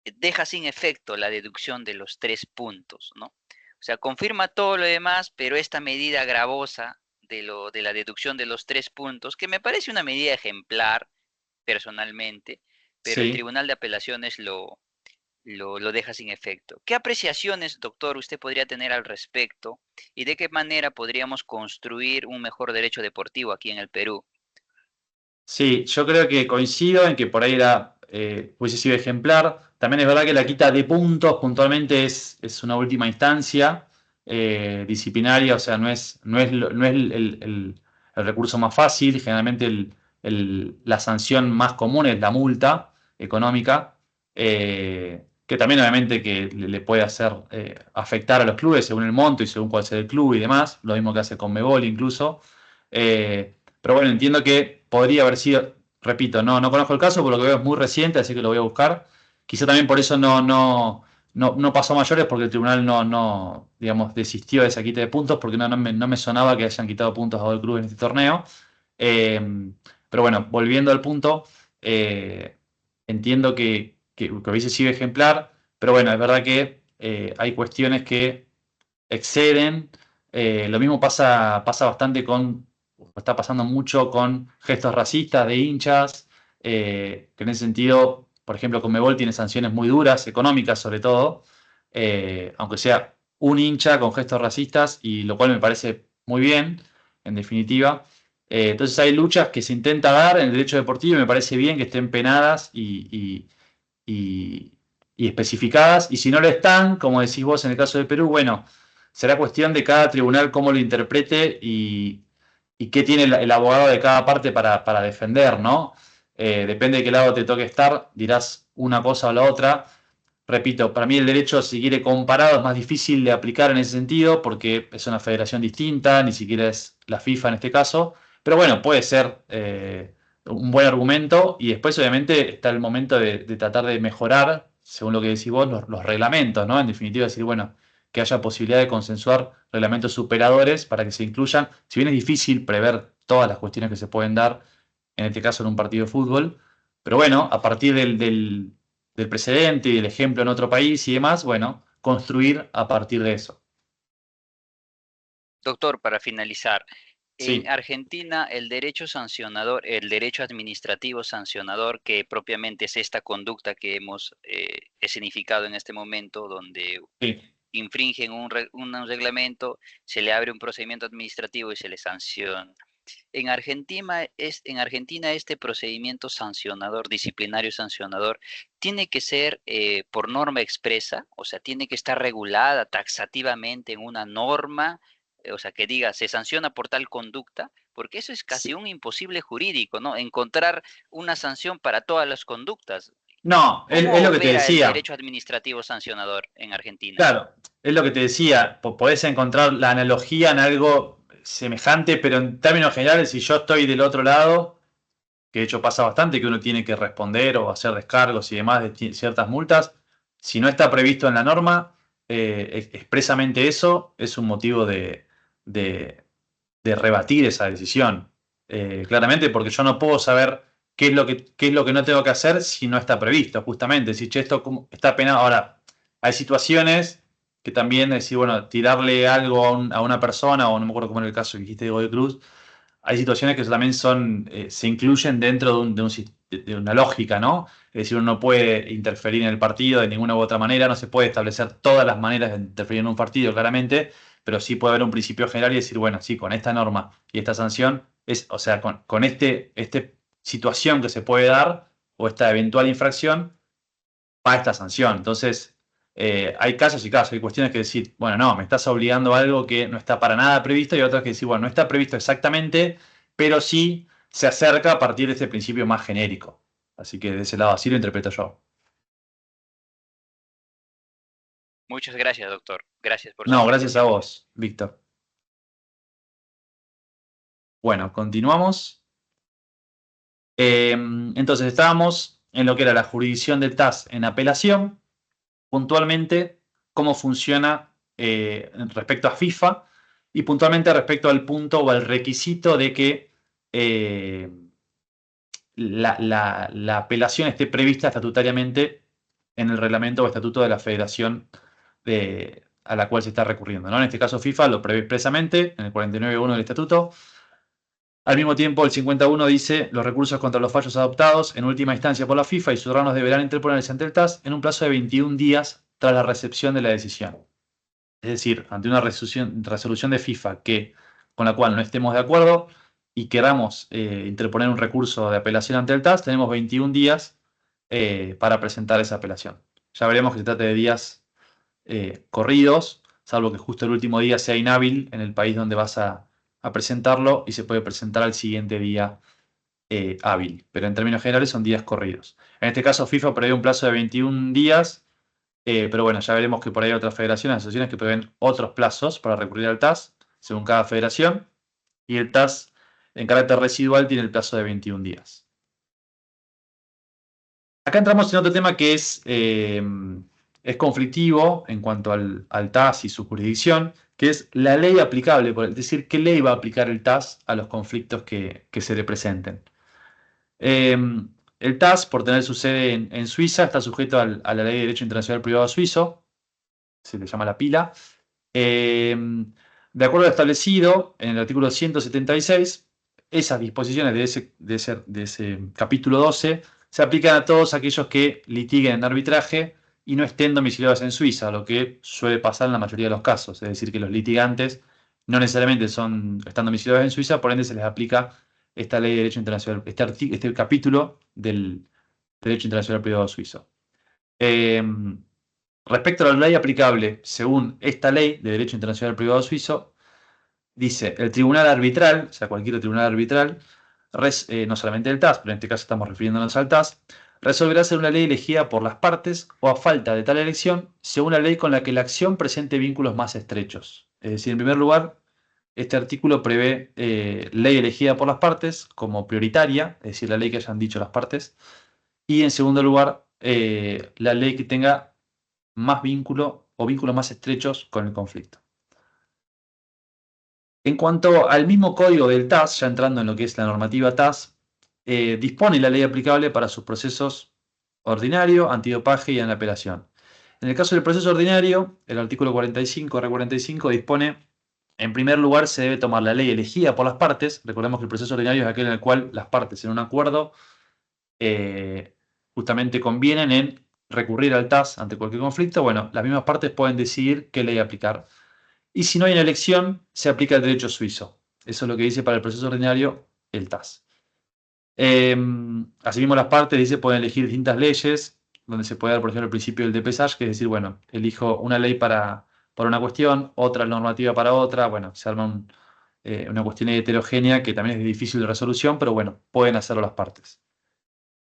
deja sin efecto la deducción de los 3 puntos, ¿no? O sea, confirma todo lo demás, pero esta medida gravosa de la deducción de los 3 puntos, que me parece una medida ejemplar personalmente, pero el sí. Tribunal de Apelaciones lo deja sin efecto. ¿Qué apreciaciones, doctor, usted podría tener al respecto y de qué manera podríamos construir un mejor derecho deportivo aquí en el Perú? Sí, yo creo que coincido en que por ahí hubiese sido ejemplar. También es verdad que la quita de puntos puntualmente es una última instancia disciplinaria, o sea, no es el recurso más fácil. Generalmente la sanción más común es la multa económica, que también obviamente que le puede hacer afectar a los clubes según el monto y según cuál sea el club y demás, lo mismo que hace con Conmebol incluso. Pero bueno, entiendo que podría haber sido, repito, no conozco el caso, por lo que veo es muy reciente, así que lo voy a buscar. Quizá también por eso no pasó a mayores, porque el tribunal digamos, desistió de esa quita de puntos, porque no me sonaba que hayan quitado puntos a dos clubes en este torneo. Pero bueno, volviendo al punto, entiendo que hubiese sido ejemplar, pero bueno, es verdad que hay cuestiones que exceden. Lo mismo pasa bastante está pasando mucho con gestos racistas de hinchas, que en ese sentido, por ejemplo, Conmebol tiene sanciones muy duras, económicas sobre todo, aunque sea un hincha con gestos racistas, y lo cual me parece muy bien, en definitiva. Entonces hay luchas que se intenta dar en el derecho deportivo y me parece bien que estén penadas y- y especificadas. Y si no lo están, como decís vos en el caso de Perú, bueno, será cuestión de cada tribunal cómo lo interprete y qué tiene el abogado de cada parte para defender, ¿no? Depende de qué lado te toque estar, dirás una cosa o la otra. Repito, para mí el derecho, si quiere comparado, es más difícil de aplicar en ese sentido porque es una federación distinta, ni siquiera es la FIFA en este caso. Pero bueno, puede ser un buen argumento y después obviamente está el momento de tratar de mejorar, según lo que decís vos, los reglamentos, ¿no? En definitiva, decir, bueno, que haya posibilidad de consensuar reglamentos superadores para que se incluyan, si bien es difícil prever todas las cuestiones que se pueden dar, en este caso en un partido de fútbol, pero bueno, a partir del precedente y del ejemplo en otro país y demás, bueno, construir a partir de eso. Doctor, para finalizar, en Sí, Argentina el derecho sancionador, el derecho administrativo sancionador, que propiamente es esta conducta que hemos escenificado en este momento, donde sí, infringen un reglamento, se le abre un procedimiento administrativo y se le sanciona. En Argentina este procedimiento sancionador, disciplinario sancionador, tiene que ser por norma expresa, o sea, tiene que estar regulada taxativamente en una norma, o sea, que diga, se sanciona por tal conducta, porque eso es casi sí. un imposible jurídico, ¿no? Encontrar una sanción para todas las conductas. No, es ¿Cómo lo que te opera el decía. derecho administrativo sancionador en Argentina? Claro, es lo que te decía. Podés encontrar la analogía en algo semejante, pero en términos generales, si yo estoy del otro lado, que de hecho pasa bastante, que uno tiene que responder o hacer descargos y demás de ciertas multas, si no está previsto en la norma, expresamente eso es un motivo de, de rebatir esa decisión. Claramente, porque yo no puedo saber qué es lo que no tengo que hacer si no está previsto, justamente. Si che, esto está penado. Ahora, hay situaciones que también decir, bueno, tirarle algo a una persona, o no me acuerdo cómo era el caso que dijiste de Godoy Cruz, hay situaciones que también se incluyen dentro de una lógica, ¿no? Es decir, uno no puede interferir en el partido de ninguna u otra manera, no se puede establecer todas las maneras de interferir en un partido, claramente, pero sí puede haber un principio general y decir, bueno, sí, con esta norma y esta sanción, o sea, con esta situación que se puede dar, o esta eventual infracción va esta sanción. Entonces, hay casos y casos, hay cuestiones que decir, bueno, no, me estás obligando a algo que no está para nada previsto, y otras que decir, bueno, no está previsto exactamente, pero sí se acerca a partir de este principio más genérico. Así que de ese lado así lo interpreto yo. Muchas gracias, doctor. Gracias por su No, gracias a explicación. vos, Víctor. Bueno, continuamos. Entonces, estábamos en lo que era la jurisdicción del TAS en apelación, puntualmente cómo funciona respecto a FIFA y puntualmente respecto al punto o al requisito de que la apelación esté prevista estatutariamente en el reglamento o estatuto de la federación a la cual se está recurriendo, ¿no? En este caso FIFA lo prevé expresamente en el 49.1 del estatuto. Al mismo tiempo, el 51 dice: los recursos contra los fallos adoptados en última instancia por la FIFA y sus órganos deberán interponerse ante el TAS en un plazo de 21 días tras la recepción de la decisión. Es decir, ante una resolución de FIFA con la cual no estemos de acuerdo y queramos interponer un recurso de apelación ante el TAS, tenemos 21 días para presentar esa apelación. Ya veremos que se trata de días corridos, salvo que justo el último día sea inhábil en el país donde vas a presentarlo, y se puede presentar al siguiente día hábil. Pero en términos generales son días corridos. En este caso FIFA prevé un plazo de 21 días, pero bueno, ya veremos que por ahí hay otras federaciones, asociaciones que prevén otros plazos para recurrir al TAS, según cada federación, y el TAS en carácter residual tiene el plazo de 21 días. Acá entramos en otro tema que es conflictivo en cuanto al TAS y su jurisdicción, que es la ley aplicable, es decir, qué ley va a aplicar el TAS a los conflictos que se le presenten. El TAS, por tener su sede en Suiza, está sujeto a la Ley de Derecho Internacional Privado Suizo, se le llama la PILA. De acuerdo a lo establecido en el artículo 176, esas disposiciones de ese capítulo 12 se aplican a todos aquellos que litiguen en arbitraje y no estén domiciliados en Suiza, lo que suele pasar en la mayoría de los casos. Es decir, que los litigantes no necesariamente están domiciliados en Suiza, por ende se les aplica esta ley de derecho internacional, este capítulo del derecho internacional privado suizo. Respecto a la ley aplicable, según esta ley de derecho internacional privado suizo, dice: el tribunal arbitral, o sea, cualquier tribunal arbitral, no solamente el TAS, pero en este caso estamos refiriéndonos al TAS, resolverá según la ley elegida por las partes o a falta de tal elección, según la ley con la que la acción presente vínculos más estrechos. Es decir, en primer lugar, este artículo prevé ley elegida por las partes como prioritaria, es decir, la ley que hayan dicho las partes, y en segundo lugar, la ley que tenga más vínculo o vínculos más estrechos con el conflicto. En cuanto al mismo código del TAS, ya entrando en lo que es la normativa TAS, dispone la ley aplicable para sus procesos ordinario, antidopaje y en la apelación. En el caso del proceso ordinario, el artículo 45, R45, dispone: en primer lugar, se debe tomar la ley elegida por las partes. Recordemos que el proceso ordinario es aquel en el cual las partes, en un acuerdo, justamente convienen en recurrir al TAS ante cualquier conflicto. Bueno, las mismas partes pueden decidir qué ley aplicar. Y si no hay una elección, se aplica el derecho suizo. Eso es lo que dice para el proceso ordinario el TAS. Asimismo, las partes pueden elegir distintas leyes, donde se puede dar, por ejemplo, el principio del DPSAGE, que es decir, bueno, elijo una ley para una cuestión, otra normativa para otra. Bueno, se arma una cuestión heterogénea que también es de difícil resolución, pero bueno, pueden hacerlo las partes.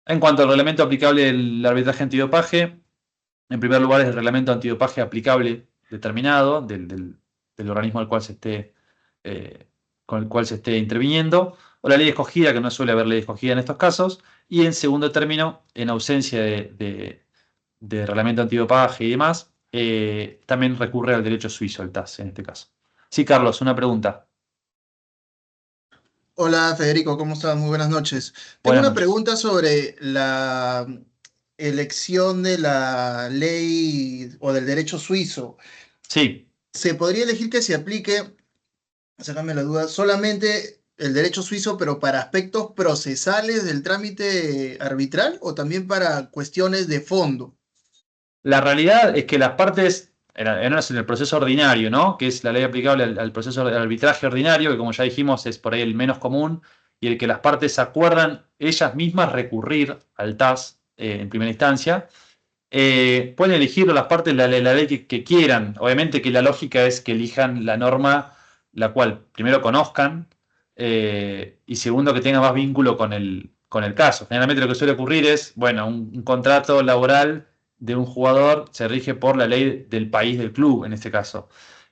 En cuanto al reglamento aplicable del arbitraje antidopaje, en primer lugar es el reglamento antidopaje aplicable determinado del organismo al cual con el cual se esté interviniendo, o la ley escogida, que no suele haber ley escogida en estos casos, y en segundo término, en ausencia de reglamento antidopaje y demás, también recurre al derecho suizo, el TAS en este caso. Sí, Carlos, una pregunta. Hola Federico, ¿cómo estás? Muy buenas noches. Tengo Buenas una noches. pregunta sobre la elección de la ley o del derecho suizo. Sí, ¿Se podría elegir que se aplique, sácame la duda, solamente el derecho suizo, pero para aspectos procesales del trámite arbitral o también para cuestiones de fondo? la realidad es que las partes, en el proceso ordinario, ¿no? Que es la ley aplicable al proceso de arbitraje ordinario, que como ya dijimos es por ahí el menos común y el que las partes acuerdan ellas mismas recurrir al TAS en primera instancia, pueden elegir las partes la ley que quieran. Obviamente que la lógica es que elijan la norma la cual primero conozcan y segundo que tenga más vínculo con el caso. Generalmente lo que suele ocurrir es, bueno, un contrato laboral de un jugador se rige por la ley del país del club, en este caso.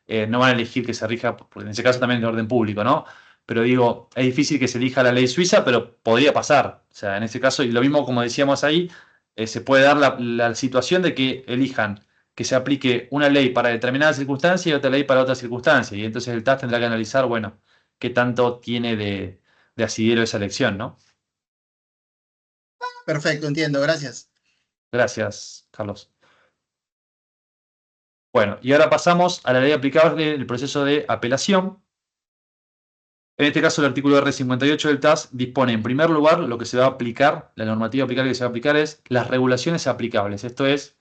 No van a elegir que se rija, en ese caso también el orden público, ¿no? Pero digo, es difícil que se elija la ley suiza, pero podría pasar. O sea, en ese caso, y lo mismo como decíamos ahí, se puede dar la situación de que elijan que se aplique una ley para determinada circunstancia y otra ley para otra circunstancia. Y entonces el TAS tendrá que analizar, bueno, qué tanto tiene de asidero esa elección, ¿no? Perfecto, entiendo, gracias. Gracias, Carlos. Bueno, y ahora pasamos a la ley aplicable del proceso de apelación. En este caso, el artículo R58 del TAS dispone, en primer lugar, lo que se va a aplicar, la normativa aplicable que se va a aplicar es las regulaciones aplicables. Esto es,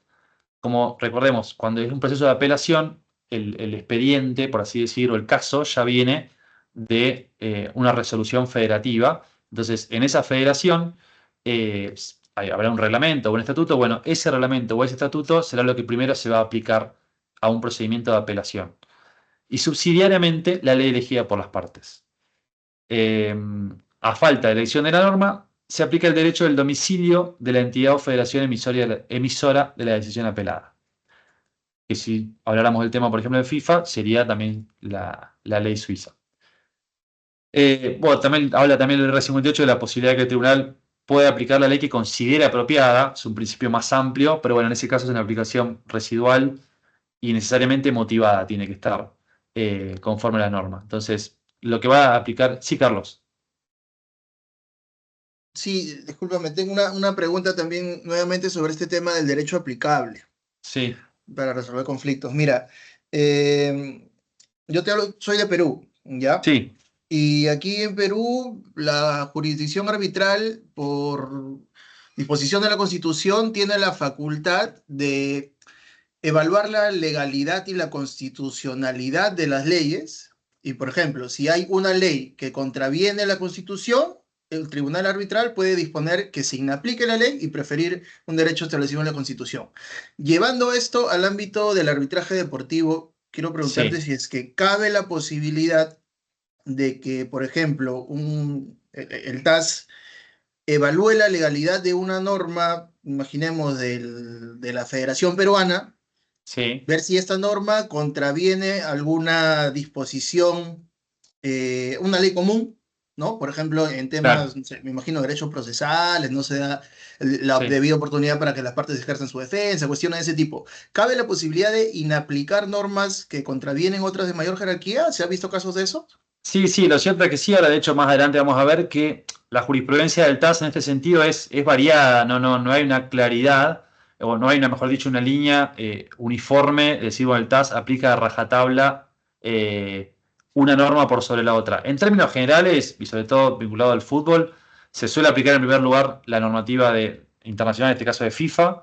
como recordemos, cuando es un proceso de apelación, el expediente, por así decirlo, el caso, ya viene de una resolución federativa. Entonces, en esa federación habrá un reglamento o un estatuto. Bueno, ese reglamento o ese estatuto será lo que primero se va a aplicar a un procedimiento de apelación. Y subsidiariamente, la ley elegida por las partes. A falta de elección de la norma, se aplica el derecho del domicilio de la entidad o federación emisora de la decisión apelada. Que si habláramos del tema, por ejemplo, de FIFA, sería también la ley suiza. Bueno, también habla también el R58 de la posibilidad de que el tribunal pueda aplicar la ley que considere apropiada, es un principio más amplio, pero bueno, en ese caso es una aplicación residual y necesariamente motivada, tiene que estar conforme a la norma. Entonces, lo que va a aplicar... Sí, Carlos. Sí, discúlpame, tengo una pregunta también nuevamente sobre este tema del derecho aplicable Sí, para resolver conflictos. Mira, yo te hablo, soy de Perú, ¿ya? sí, Y aquí en Perú, la jurisdicción arbitral, por disposición de la Constitución, tiene la facultad de evaluar la legalidad y la constitucionalidad de las leyes. Y, por ejemplo, si hay una ley que contraviene la Constitución, el tribunal arbitral puede disponer que se inaplique la ley y preferir un derecho establecido en la Constitución. Llevando esto al ámbito del arbitraje deportivo, quiero preguntarte sí, si es que cabe la posibilidad de que, por ejemplo, el TAS evalúe la legalidad de una norma, imaginemos, de la Federación Peruana, sí, ver si esta norma contraviene alguna disposición, una ley común, ¿no? Por ejemplo, en claro, temas, no sé, me imagino, derechos procesales, no se da la sí. debida oportunidad para que las partes ejerzan su defensa, cuestiones de ese tipo. ¿Cabe la posibilidad de inaplicar normas que contravienen otras de mayor jerarquía? ¿Se ha visto casos de eso? Sí, sí, lo cierto es que sí. Ahora, de hecho, más adelante vamos a ver que la jurisprudencia del TAS en este sentido es variada, no hay una claridad, o no hay una, mejor dicho, una línea uniforme, es decir, bueno, el TAS aplica a rajatabla una norma por sobre la otra. En términos generales, y sobre todo vinculado al fútbol, se suele aplicar en primer lugar la normativa internacional, en este caso de FIFA,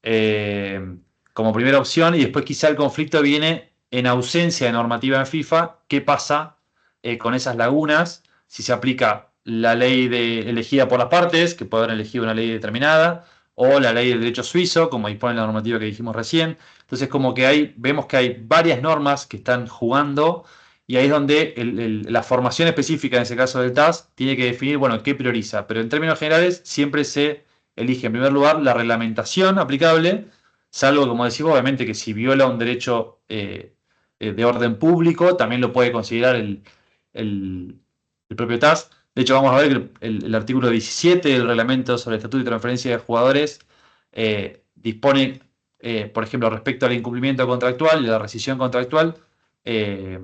eh, como primera opción, y después quizá el conflicto viene en ausencia de normativa en FIFA. ¿Qué pasa con esas lagunas? Si se aplica la ley elegida por las partes, que puede haber elegido una ley determinada, o la ley del derecho suizo, como dispone la normativa que dijimos recién. Entonces, como que vemos que hay varias normas que están jugando, y ahí es donde la formación específica, en ese caso del TAS, tiene que definir, bueno, qué prioriza. Pero en términos generales, siempre se elige en primer lugar la reglamentación aplicable, salvo, como decimos, obviamente que si viola un derecho de orden público, también lo puede considerar el propio TAS. De hecho, vamos a ver que el artículo 17 del reglamento sobre el estatuto y transferencia de jugadores dispone, por ejemplo, respecto al incumplimiento contractual y la rescisión contractual, eh,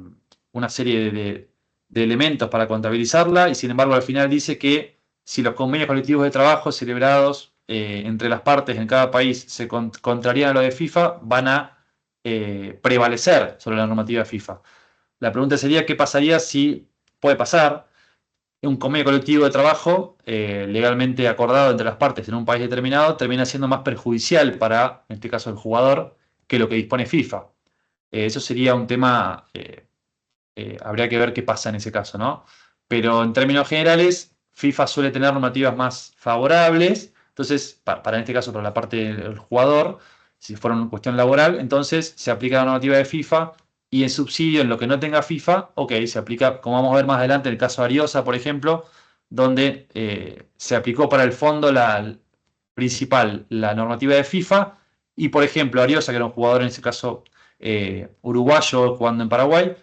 una serie de elementos para contabilizarla, y sin embargo al final dice que si los convenios colectivos de trabajo celebrados entre las partes en cada país se contrarían a lo de FIFA, van a prevalecer sobre la normativa FIFA. La pregunta sería, ¿qué pasaría si puede pasar un convenio colectivo de trabajo legalmente acordado entre las partes en un país determinado termina siendo más perjudicial para, en este caso, el jugador, que lo que dispone FIFA? Eso sería un tema, habría que ver qué pasa en ese caso, ¿no? Pero en términos generales, FIFA suele tener normativas más favorables, entonces, para en este caso, para la parte del jugador, si fuera una cuestión laboral, entonces se aplica la normativa de FIFA y en subsidio, en lo que no tenga FIFA, ok, se aplica, como vamos a ver más adelante, en el caso de Ariosa, por ejemplo, donde se aplicó para el fondo principal la normativa de FIFA y, por ejemplo, Ariosa, que era un jugador en ese caso uruguayo jugando en Paraguay,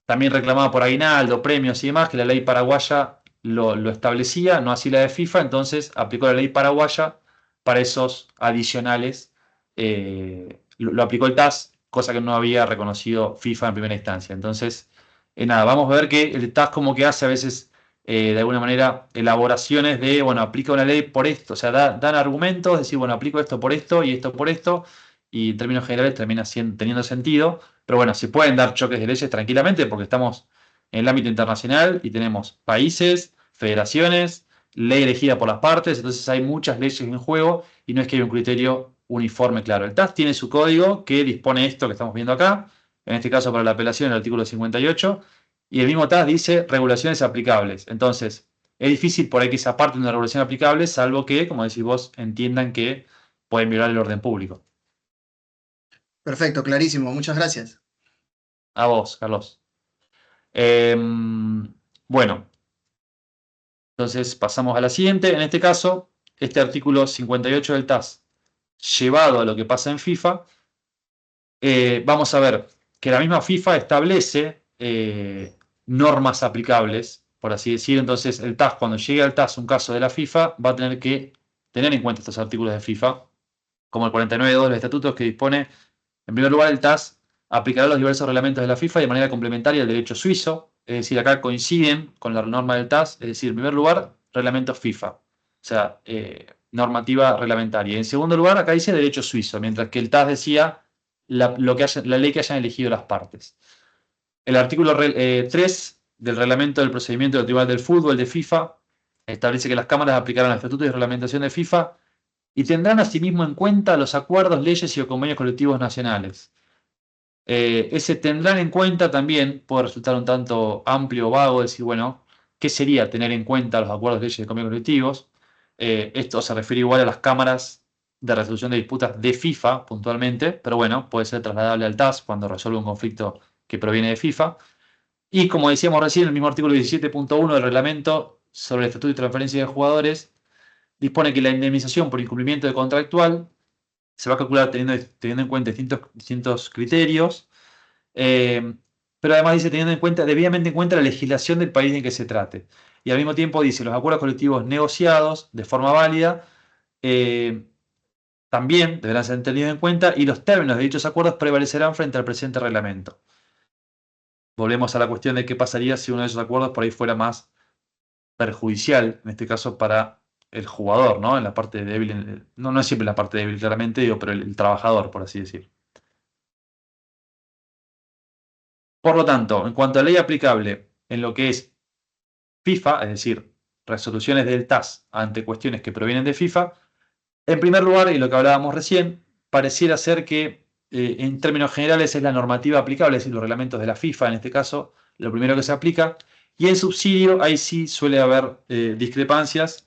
también reclamaba por aguinaldo, premios y demás, que la ley paraguaya lo establecía, no así la de FIFA, entonces aplicó la ley paraguaya para esos adicionales, lo aplicó el TAS, cosa que no había reconocido FIFA en primera instancia. Entonces, nada, vamos a ver que el TAS como que hace a veces, de alguna manera, elaboraciones de, bueno, aplica una ley por esto, o sea, dan argumentos, decir, bueno, aplico esto por esto y esto por esto, y en términos generales termina teniendo sentido, pero bueno, se pueden dar choques de leyes tranquilamente porque estamos en el ámbito internacional y tenemos países, federaciones, ley elegida por las partes, entonces hay muchas leyes en juego y no es que haya un criterio uniforme claro. El TAS tiene su código que dispone esto que estamos viendo acá, en este caso para la apelación el artículo 58, y el mismo TAS dice regulaciones aplicables. Entonces, es difícil por ahí que se aparte de una regulación aplicable, salvo que, como decís vos, entiendan que pueden violar el orden público. Perfecto, clarísimo. Muchas gracias. A vos, Carlos. Bueno, entonces pasamos a la siguiente. En este caso, este artículo 58 del TAS, llevado a lo que pasa en FIFA, vamos a ver que la misma FIFA establece normas aplicables, por así decir. Entonces, el TAS, cuando llegue al TAS un caso de la FIFA, va a tener que tener en cuenta estos artículos de FIFA, como el 49.2 de los estatutos que dispone, en primer lugar, el TAS aplicará los diversos reglamentos de la FIFA de manera complementaria al derecho suizo, es decir, acá coinciden con la norma del TAS, es decir, en primer lugar, reglamentos FIFA, o sea, normativa reglamentaria. Y en segundo lugar, acá dice derecho suizo, mientras que el TAS decía la ley que hayan elegido las partes. El artículo 3 del reglamento del procedimiento del Tribunal del Fútbol de FIFA establece que las cámaras aplicarán los estatutos y reglamentación de FIFA y tendrán asimismo en cuenta los acuerdos, leyes y o convenios colectivos nacionales. Ese tendrán en cuenta también puede resultar un tanto amplio o vago, decir, bueno, ¿qué sería tener en cuenta los acuerdos, leyes y convenios colectivos? Esto se refiere igual a las cámaras de resolución de disputas de FIFA puntualmente, pero bueno, puede ser trasladable al TAS cuando resuelve un conflicto que proviene de FIFA. Y como decíamos recién, el mismo artículo 17.1 del reglamento sobre el estatuto y transferencia de jugadores dispone que la indemnización por incumplimiento de contractual se va a calcular teniendo en cuenta distintos criterios, pero además dice debidamente en cuenta la legislación del país en que se trate. Y al mismo tiempo dice, los acuerdos colectivos negociados de forma válida también deberán ser tenidos en cuenta y los términos de dichos acuerdos prevalecerán frente al presente reglamento. Volvemos a la cuestión de qué pasaría si uno de esos acuerdos por ahí fuera más perjudicial, en este caso para el jugador, ¿no? En la parte débil, no es siempre la parte débil, claramente, digo, pero el trabajador, por así decir. Por lo tanto, en cuanto a ley aplicable en lo que es FIFA, es decir, resoluciones del TAS ante cuestiones que provienen de FIFA, en primer lugar, y lo que hablábamos recién, pareciera ser que en términos generales es la normativa aplicable, es decir, los reglamentos de la FIFA, en este caso, lo primero que se aplica, y en subsidio, ahí sí suele haber discrepancias.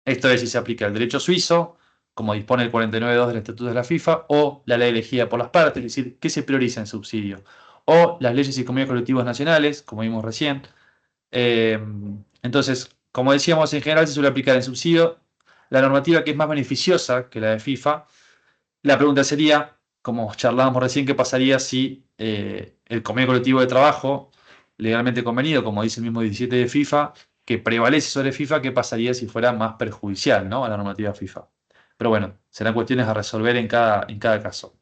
Esto es si se aplica el derecho suizo, como dispone el 49.2 del Estatuto de la FIFA, o la ley elegida por las partes, es decir, ¿qué se prioriza en subsidio? O las leyes y convenios colectivos nacionales, como vimos recién. Entonces, como decíamos, en general se suele aplicar en subsidio la normativa que es más beneficiosa que la de FIFA. La pregunta sería, como charlábamos recién, ¿qué pasaría si el convenio colectivo de trabajo, legalmente convenido, como dice el mismo 17 de FIFA, que prevalece sobre FIFA, qué pasaría si fuera más perjudicial, ¿no?, a la normativa FIFA? Pero bueno, serán cuestiones a resolver en cada caso.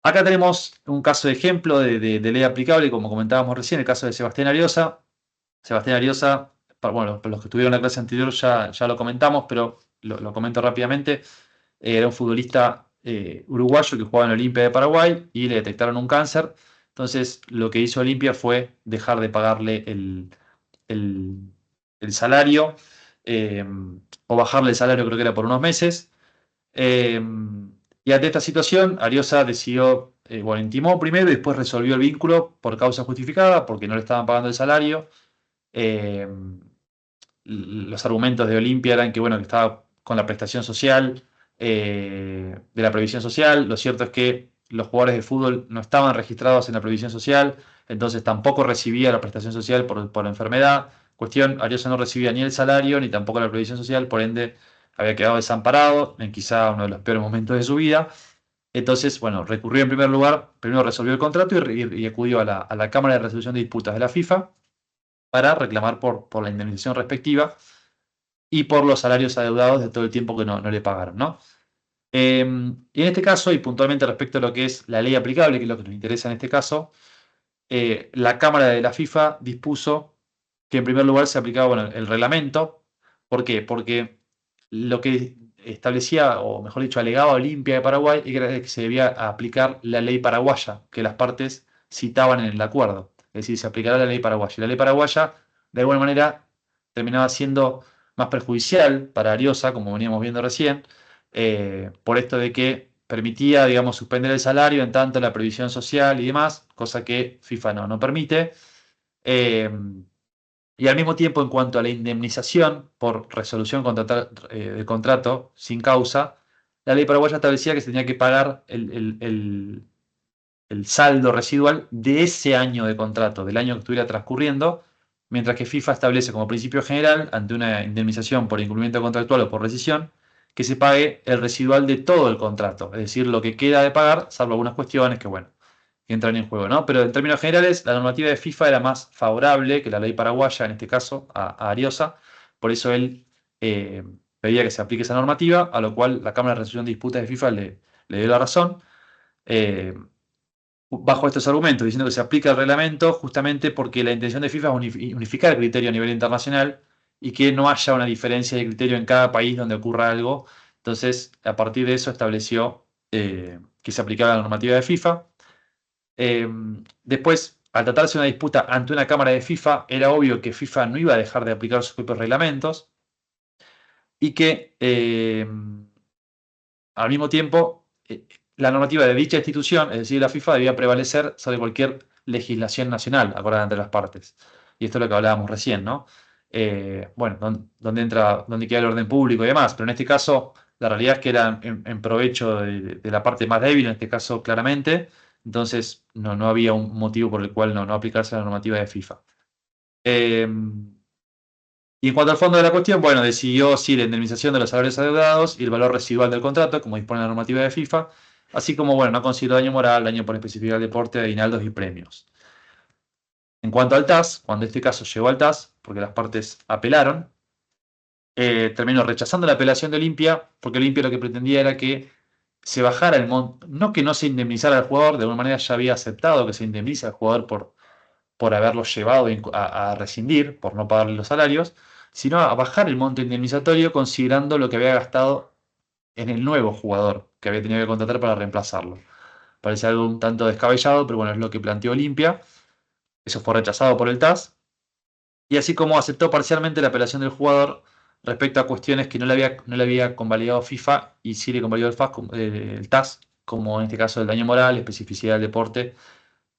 Acá tenemos un caso de ejemplo de ley aplicable, como comentábamos recién, el caso de Sebastián Ariosa. Sebastián Ariosa, bueno, para los que estuvieron en la clase anterior ya lo comentamos, pero lo comento rápidamente. Era un futbolista uruguayo que jugaba en Olimpia de Paraguay y le detectaron un cáncer. Entonces, lo que hizo Olimpia fue dejar de pagarle el salario o bajarle el salario, creo que era por unos meses. Y ante esta situación, Ariosa decidió, intimó primero y después resolvió el vínculo por causa justificada, porque no le estaban pagando el salario. Eh, los argumentos de Olimpia eran que, bueno, que estaba con la prestación social, de la previsión social. Lo cierto es que los jugadores de fútbol no estaban registrados en la previsión social, entonces tampoco recibía la prestación social por enfermedad. Cuestión, Ariosa no recibía ni el salario ni tampoco la previsión social, por ende había quedado desamparado en quizá uno de los peores momentos de su vida. Entonces, bueno, recurrió en primer lugar, primero resolvió el contrato y acudió a la Cámara de Resolución de Disputas de la FIFA para reclamar por la indemnización respectiva y por los salarios adeudados de todo el tiempo que no le pagaron, ¿no? Y en este caso, y puntualmente respecto a lo que es la ley aplicable, que es lo que nos interesa en este caso, la Cámara de la FIFA dispuso que en primer lugar se aplicaba, bueno, el reglamento. ¿Por qué? Porque lo que establecía, o mejor dicho, alegaba Olimpia de Paraguay, era que se debía aplicar la ley paraguaya que las partes citaban en el acuerdo. Es decir, se aplicará la ley paraguaya. Y la ley paraguaya, de alguna manera, terminaba siendo más perjudicial para Ariosa, como veníamos viendo recién, por esto de que permitía, digamos, suspender el salario en tanto la previsión social y demás, cosa que FIFA no permite. Eh, y al mismo tiempo, en cuanto a la indemnización por resolución de contrato sin causa, la ley paraguaya establecía que se tenía que pagar el saldo residual de ese año de contrato, del año que estuviera transcurriendo, mientras que FIFA establece como principio general, ante una indemnización por incumplimiento contractual o por rescisión, que se pague el residual de todo el contrato, es decir, lo que queda de pagar, salvo algunas cuestiones que, bueno, que entran en juego, ¿no? Pero en términos generales, la normativa de FIFA era más favorable que la ley paraguaya, en este caso, a Ariosa. Por eso él pedía que se aplique esa normativa, a lo cual la Cámara de Resolución de Disputas de FIFA le dio la razón. Bajo estos argumentos, diciendo que se aplica el reglamento justamente porque la intención de FIFA es unificar el criterio a nivel internacional y que no haya una diferencia de criterio en cada país donde ocurra algo. Entonces, a partir de eso estableció que se aplicaba la normativa de FIFA. Después, al tratarse de una disputa ante una cámara de FIFA, era obvio que FIFA no iba a dejar de aplicar sus propios reglamentos y que al mismo tiempo la normativa de dicha institución, es decir, la FIFA, debía prevalecer sobre cualquier legislación nacional acordada entre las partes. Y esto es lo que hablábamos recién, ¿no? Bueno, donde queda el orden público y demás, pero en este caso la realidad es que era en provecho de la parte más débil, en este caso claramente. Entonces no había un motivo por el cual no aplicarse la normativa de FIFA. Y en cuanto al fondo de la cuestión, bueno, decidió sí la indemnización de los salarios adeudados y el valor residual del contrato, como dispone la normativa de FIFA, así como, bueno, no consideró daño moral, daño por especificidad del deporte, aguinaldos y premios. En cuanto al TAS, cuando este caso llegó al TAS, porque las partes apelaron, terminó rechazando la apelación de Olimpia, porque Olimpia lo que pretendía era que se bajara el monto, no que no se indemnizara al jugador, de alguna manera ya había aceptado que se indemnice al jugador por haberlo llevado a rescindir, por no pagarle los salarios, sino a bajar el monto indemnizatorio considerando lo que había gastado en el nuevo jugador que había tenido que contratar para reemplazarlo. Parece algo un tanto descabellado, pero bueno, es lo que planteó Olimpia. Eso fue rechazado por el TAS. Y así como aceptó parcialmente la apelación del jugador respecto a cuestiones que no le había convalidado FIFA y sí le convalidó el TAS, como en este caso el daño moral, especificidad del deporte,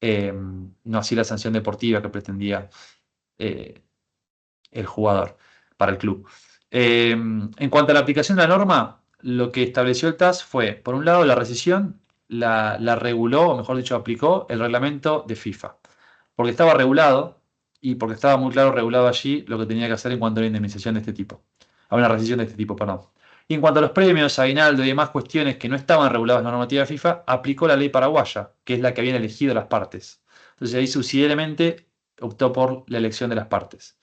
no así la sanción deportiva que pretendía el jugador para el club. En cuanto a la aplicación de la norma, lo que estableció el TAS fue, por un lado, la rescisión la reguló, o mejor dicho, aplicó el reglamento de FIFA. Porque estaba regulado y porque estaba muy claro regulado allí lo que tenía que hacer en cuanto a una indemnización de este tipo. A una rescisión de este tipo, perdón. Y en cuanto a los premios, aguinaldo y demás cuestiones que no estaban reguladas en la normativa de FIFA, aplicó la ley paraguaya, que es la que habían elegido las partes. Entonces ahí subsidiariamente optó por la elección de las partes.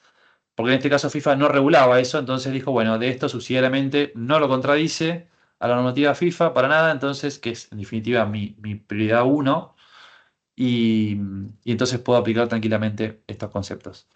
Porque en este caso FIFA no regulaba eso, entonces dijo, bueno, de esto subsidiariamente no lo contradice a la normativa FIFA para nada, entonces, que es en definitiva mi prioridad 1, y entonces puedo aplicar tranquilamente estos conceptos.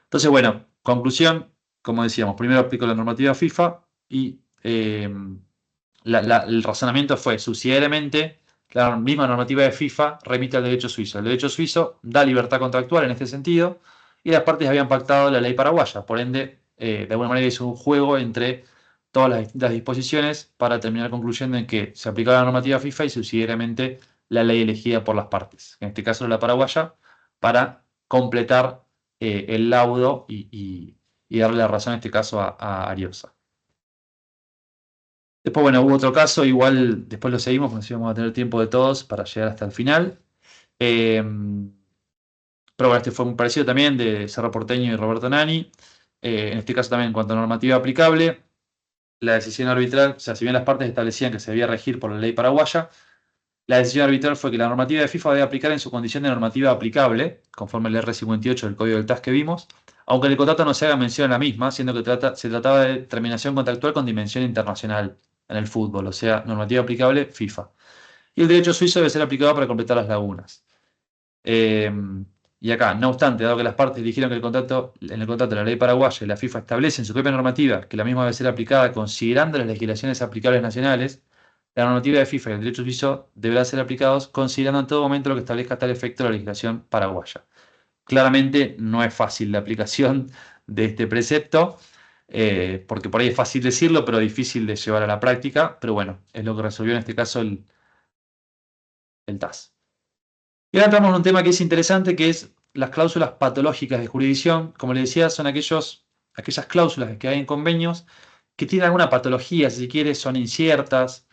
Entonces, bueno, conclusión, como decíamos, primero aplico la normativa FIFA y el razonamiento fue subsidiariamente la misma normativa de FIFA remite al derecho suizo. El derecho suizo da libertad contractual en este sentido y las partes habían pactado la ley paraguaya. Por ende, de alguna manera hizo un juego entre todas las distintas disposiciones para terminar concluyendo en que se aplicaba la normativa FIFA y subsidiariamente la ley elegida por las partes, en este caso la paraguaya, para completar el laudo y darle la razón en este caso a Ariosa. Después, bueno, hubo otro caso, igual después lo seguimos, porque si vamos a tener tiempo de todos para llegar hasta el final. Pero bueno, este fue muy parecido también de Cerro Porteño y Roberto Nani. En este caso también en cuanto a normativa aplicable, la decisión arbitral, o sea, si bien las partes establecían que se debía regir por la ley paraguaya, la decisión arbitral fue que la normativa de FIFA debe aplicar en su condición de normativa aplicable, conforme al R58 del Código del TAS que vimos, aunque en el contrato no se haga mención a la misma, siendo que se trataba de terminación contractual con dimensión internacional en el fútbol, o sea, normativa aplicable FIFA. Y el derecho suizo debe ser aplicado para completar las lagunas. Y acá, no obstante, dado que las partes dijeron que en el contrato de la ley paraguaya y la FIFA establecen su propia normativa, que la misma debe ser aplicada considerando las legislaciones aplicables nacionales, la normativa de FIFA y el derecho suizo deberán ser aplicados considerando en todo momento lo que establezca a tal efecto la legislación paraguaya. Claramente no es fácil la aplicación de este precepto, porque por ahí es fácil decirlo, pero difícil de llevar a la práctica, pero bueno, es lo que resolvió en este caso el TAS. Y ahora entramos en un tema que es interesante, que es las cláusulas patológicas de jurisdicción. Como les decía, son aquellas cláusulas que hay en convenios que tienen alguna patología, si se quiere, son inciertas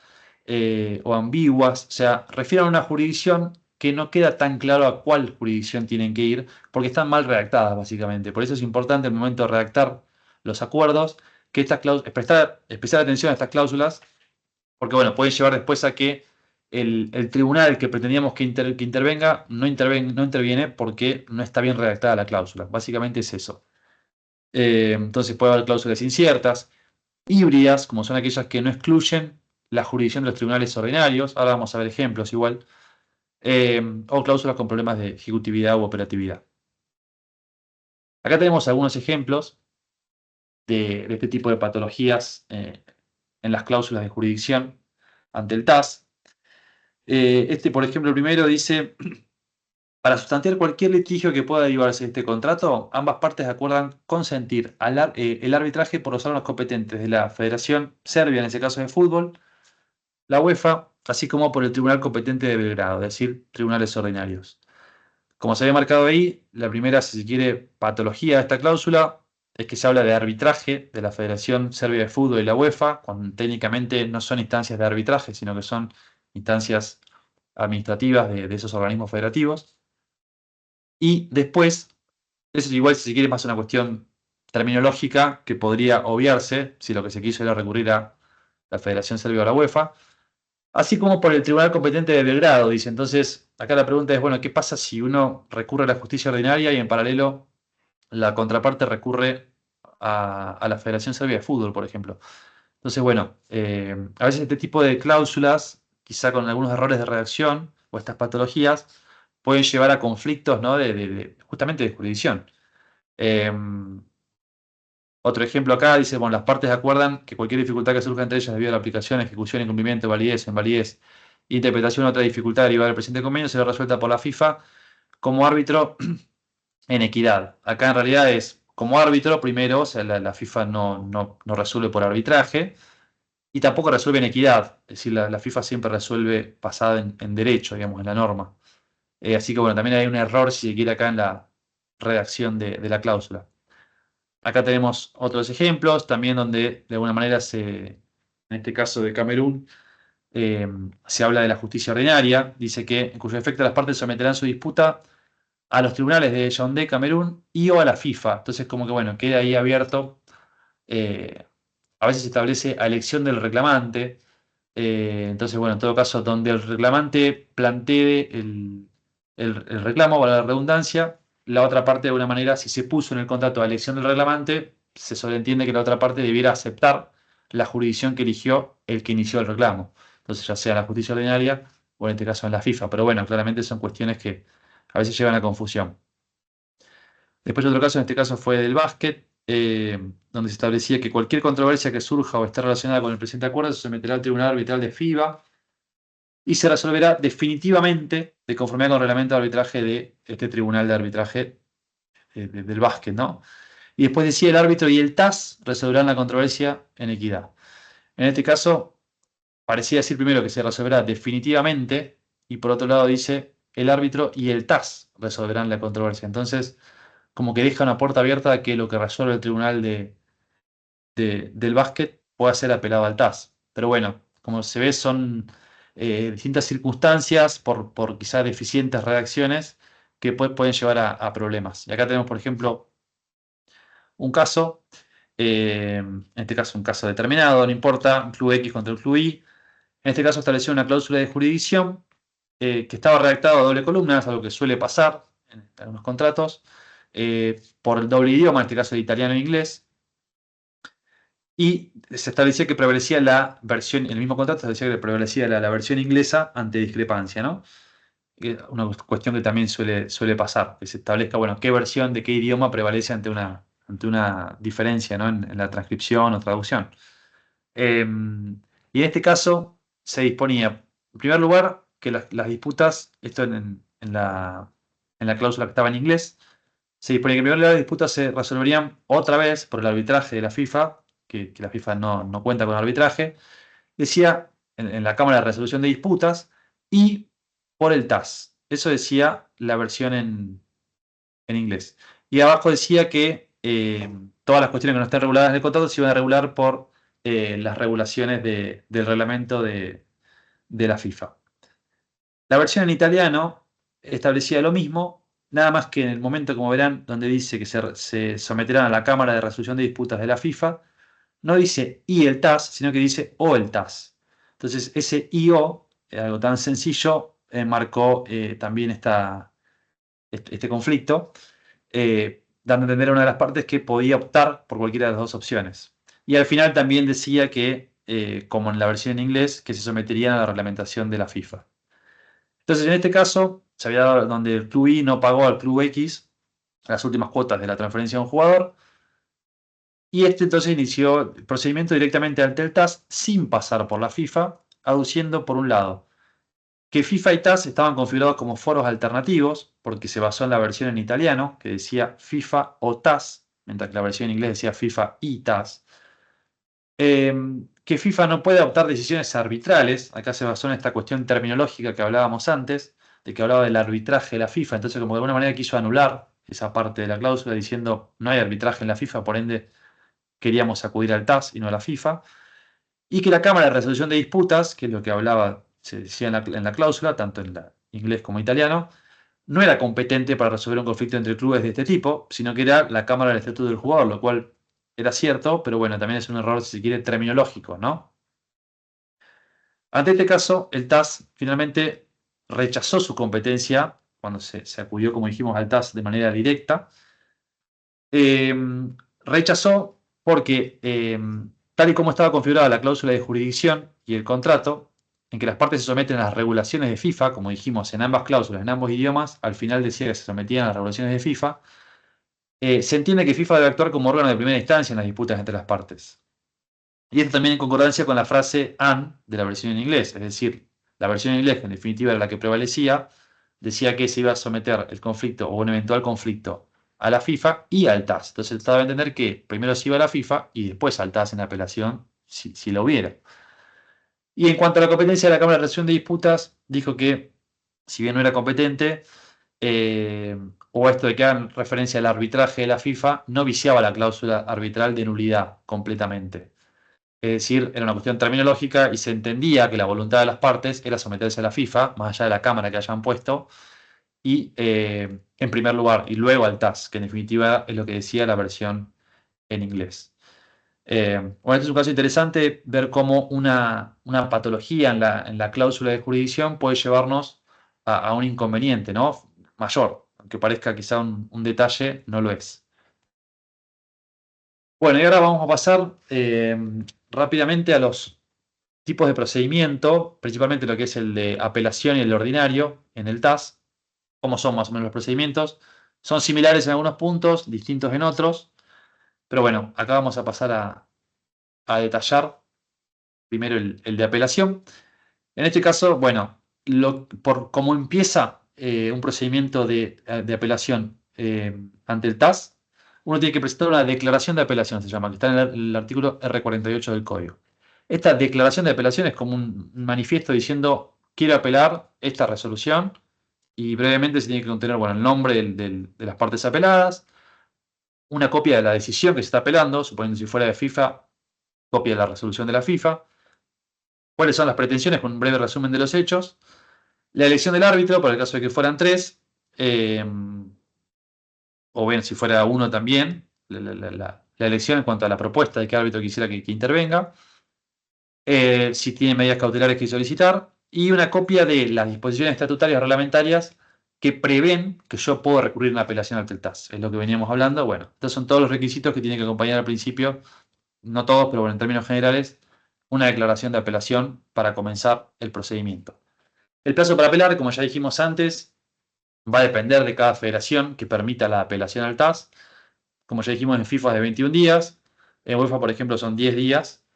o ambiguas. O sea, refieren a una jurisdicción que no queda tan claro a cuál jurisdicción tienen que ir, porque están mal redactadas, básicamente. Por eso es importante en el momento de redactar los acuerdos, que prestar especial atención a estas cláusulas, porque bueno, pueden llevar después a que el tribunal que pretendíamos que intervenga no interviene porque no está bien redactada la cláusula. Básicamente es eso. Entonces puede haber cláusulas inciertas, híbridas, como son aquellas que no excluyen la jurisdicción de los tribunales ordinarios. Ahora vamos a ver ejemplos igual. O cláusulas con problemas de ejecutividad u operatividad. Acá tenemos algunos ejemplos de este tipo de patologías en las cláusulas de jurisdicción ante el TAS. Por ejemplo, el primero dice: para sustantiar cualquier litigio que pueda derivarse de este contrato, ambas partes acuerdan consentir el arbitraje por los órganos competentes de la Federación Serbia, en ese caso de fútbol, la UEFA, así como por el Tribunal Competente de Belgrado, es decir, tribunales ordinarios. Como se había marcado ahí, la primera, si se quiere, patología de esta cláusula es que se habla de arbitraje de la Federación Serbia de Fútbol y la UEFA, cuando técnicamente no son instancias de arbitraje, sino que son instancias administrativas de esos organismos federativos. Y después, eso igual si se quiere más una cuestión terminológica que podría obviarse si lo que se quiso era recurrir a la Federación Serbia o la UEFA, así como por el Tribunal Competente de Belgrado, dice. Entonces, acá la pregunta es, bueno, ¿qué pasa si uno recurre a la justicia ordinaria y en paralelo la contraparte recurre a la Federación Serbia de Fútbol, por ejemplo? Entonces, bueno, a veces este tipo de cláusulas, quizá con algunos errores de redacción o estas patologías, pueden llevar a conflictos, ¿no? Justamente de jurisdicción. Otro ejemplo acá dice: bueno, las partes acuerdan que cualquier dificultad que surja entre ellas debido a la aplicación, ejecución, incumplimiento, validez, invalidez, interpretación o otra dificultad derivada del presente convenio será resuelta por la FIFA como árbitro en equidad. Acá en realidad es como árbitro primero, o sea, la FIFA no resuelve por arbitraje y tampoco resuelve en equidad. Es decir, la FIFA siempre resuelve basada en derecho, digamos, en la norma. Así que bueno, también hay un error, si se quiere, acá en la redacción de la cláusula. Acá tenemos otros ejemplos, también donde de alguna manera en este caso de Camerún, se habla de la justicia ordinaria. Dice que en cuyo efecto las partes someterán su disputa a los tribunales de Yaoundé, Camerún, y o a la FIFA. Entonces, como que bueno, queda ahí abierto. A veces se establece a elección del reclamante. Entonces, bueno, en todo caso, donde el reclamante plantee el reclamo, para la redundancia, la otra parte, de alguna manera, si se puso en el contrato a elección del reclamante, se sobreentiende que la otra parte debiera aceptar la jurisdicción que eligió el que inició el reclamo. Entonces, ya sea en la justicia ordinaria o en este caso en la FIFA. Pero bueno, claramente son cuestiones que a veces llevan a confusión. Después otro caso, en este caso fue del básquet, donde se establecía que cualquier controversia que surja o esté relacionada con el presente acuerdo se someterá al Tribunal Arbitral de FIBA y se resolverá definitivamente de conformidad con el reglamento de arbitraje de este Tribunal de Arbitraje del básquet, ¿no? Y después decía: el árbitro y el TAS resolverán la controversia en equidad. En este caso, parecía decir primero que se resolverá definitivamente, y por otro lado dice: el árbitro y el TAS resolverán la controversia. Entonces, como que deja una puerta abierta a que lo que resuelve el tribunal del básquet pueda ser apelado al TAS. Pero bueno, como se ve, son distintas circunstancias por quizás deficientes redacciones que pueden llevar a problemas. Y acá tenemos, por ejemplo, un caso, en este caso un caso determinado, no importa, un club X contra el club Y. En este caso estableció una cláusula de jurisdicción que estaba redactado a doble columna, es algo que suele pasar en algunos contratos, por el doble idioma, en este caso de italiano e inglés. Y se establecía que prevalecía la versión, en el mismo contrato se establecía que prevalecía la versión inglesa ante discrepancia, ¿no? Una cuestión que también suele pasar, que se establezca, bueno, qué versión de qué idioma prevalece ante una diferencia, ¿no? en la transcripción o traducción. Y en este caso se disponía, en primer lugar, que las disputas, esto en la cláusula que estaba en inglés, se disponía que en primer lugar las disputas se resolverían otra vez por el arbitraje de la FIFA, que la FIFA no cuenta con arbitraje, decía en la Cámara de Resolución de Disputas y por el TAS. Eso decía la versión en inglés. Y abajo decía que todas las cuestiones que no estén reguladas en el contrato se iban a regular por las regulaciones del reglamento de la FIFA. La versión en italiano establecía lo mismo, nada más que en el momento, como verán, donde dice que se someterán a la Cámara de Resolución de Disputas de la FIFA, no dice y el TAS, sino que dice o el TAS. Entonces, ese y o, algo tan sencillo, marcó también este conflicto, dando a entender a una de las partes que podía optar por cualquiera de las dos opciones. Y al final también decía que, como en la versión en inglés, que se someterían a la reglamentación de la FIFA. Entonces, en este caso, se había dado donde el club Y no pagó al club X las últimas cuotas de la transferencia de un jugador, y este entonces inició el procedimiento directamente ante el TAS sin pasar por la FIFA, aduciendo por un lado que FIFA y TAS estaban configurados como foros alternativos, porque se basó en la versión en italiano, que decía FIFA o TAS, mientras que la versión en inglés decía FIFA y TAS. Que FIFA no puede adoptar decisiones arbitrales, acá se basó en esta cuestión terminológica que hablábamos antes, de que hablaba del arbitraje de la FIFA, entonces como de alguna manera quiso anular esa parte de la cláusula diciendo no hay arbitraje en la FIFA, por ende queríamos acudir al TAS y no a la FIFA, y que la Cámara de Resolución de Disputas, que es lo que hablaba, se decía en la cláusula, tanto en inglés como italiano, no era competente para resolver un conflicto entre clubes de este tipo, sino que era la Cámara del Estatuto del Jugador, lo cual era cierto, pero bueno, también es un error, si se quiere, terminológico, ¿no? Ante este caso, el TAS finalmente rechazó su competencia cuando se acudió, como dijimos, al TAS de manera directa. Rechazó porque, tal y como estaba configurada la cláusula de jurisdicción y el contrato, en que las partes se someten a las regulaciones de FIFA, como dijimos en ambas cláusulas, en ambos idiomas, al final decía que se sometían a las regulaciones de FIFA, se entiende que FIFA debe actuar como órgano de primera instancia en las disputas entre las partes. Y esto también en concordancia con la frase and de la versión en inglés, es decir, la versión en inglés, que en definitiva era la que prevalecía, decía que se iba a someter el conflicto o un eventual conflicto a la FIFA y al TAS. Entonces estaba a entender que primero se iba a la FIFA y después al TAS en apelación, si lo hubiera. Y en cuanto a la competencia de la Cámara de Resolución de Disputas, dijo que, si bien no era competente, o esto de que hagan referencia al arbitraje de la FIFA, no viciaba la cláusula arbitral de nulidad completamente. Es decir, era una cuestión terminológica y se entendía que la voluntad de las partes era someterse a la FIFA, más allá de la cámara que hayan puesto, y en primer lugar, y luego al TAS, que en definitiva es lo que decía la versión en inglés. Bueno, este es un caso interesante, ver cómo una patología en la cláusula de jurisdicción puede llevarnos a un inconveniente, ¿no? Mayor, aunque parezca quizá un detalle, no lo es. Bueno, y ahora vamos a pasar rápidamente a los tipos de procedimiento, principalmente lo que es el de apelación y el de ordinario en el TAS. ¿Cómo son más o menos los procedimientos? Son similares en algunos puntos, distintos en otros. Pero bueno, acá vamos a pasar a detallar primero el de apelación. En este caso, bueno, por cómo empieza un procedimiento de apelación ante el TAS, uno tiene que presentar una declaración de apelación, se llama, que está en el artículo R48 del código. Esta declaración de apelación es como un manifiesto diciendo quiero apelar esta resolución y brevemente se tiene que contener, bueno, el nombre de las partes apeladas, una copia de la decisión que se está apelando, suponiendo si fuera de FIFA, copia de la resolución de la FIFA, cuáles son las pretensiones con un breve resumen de los hechos, la elección del árbitro, por el caso de que fueran 3, o bien si fuera 1 también, la elección en cuanto a la propuesta de qué árbitro quisiera que intervenga, si tiene medidas cautelares que solicitar, y una copia de las disposiciones estatutarias reglamentarias que prevén que yo puedo recurrir una apelación ante el TAS. Es lo que veníamos hablando. Bueno, estos son todos los requisitos que tiene que acompañar al principio, no todos, pero bueno, en términos generales, una declaración de apelación para comenzar el procedimiento. El plazo para apelar, como ya dijimos antes, va a depender de cada federación que permita la apelación al TAS. Como ya dijimos, en FIFA es de 21 días, en UEFA, por ejemplo, son 10 días.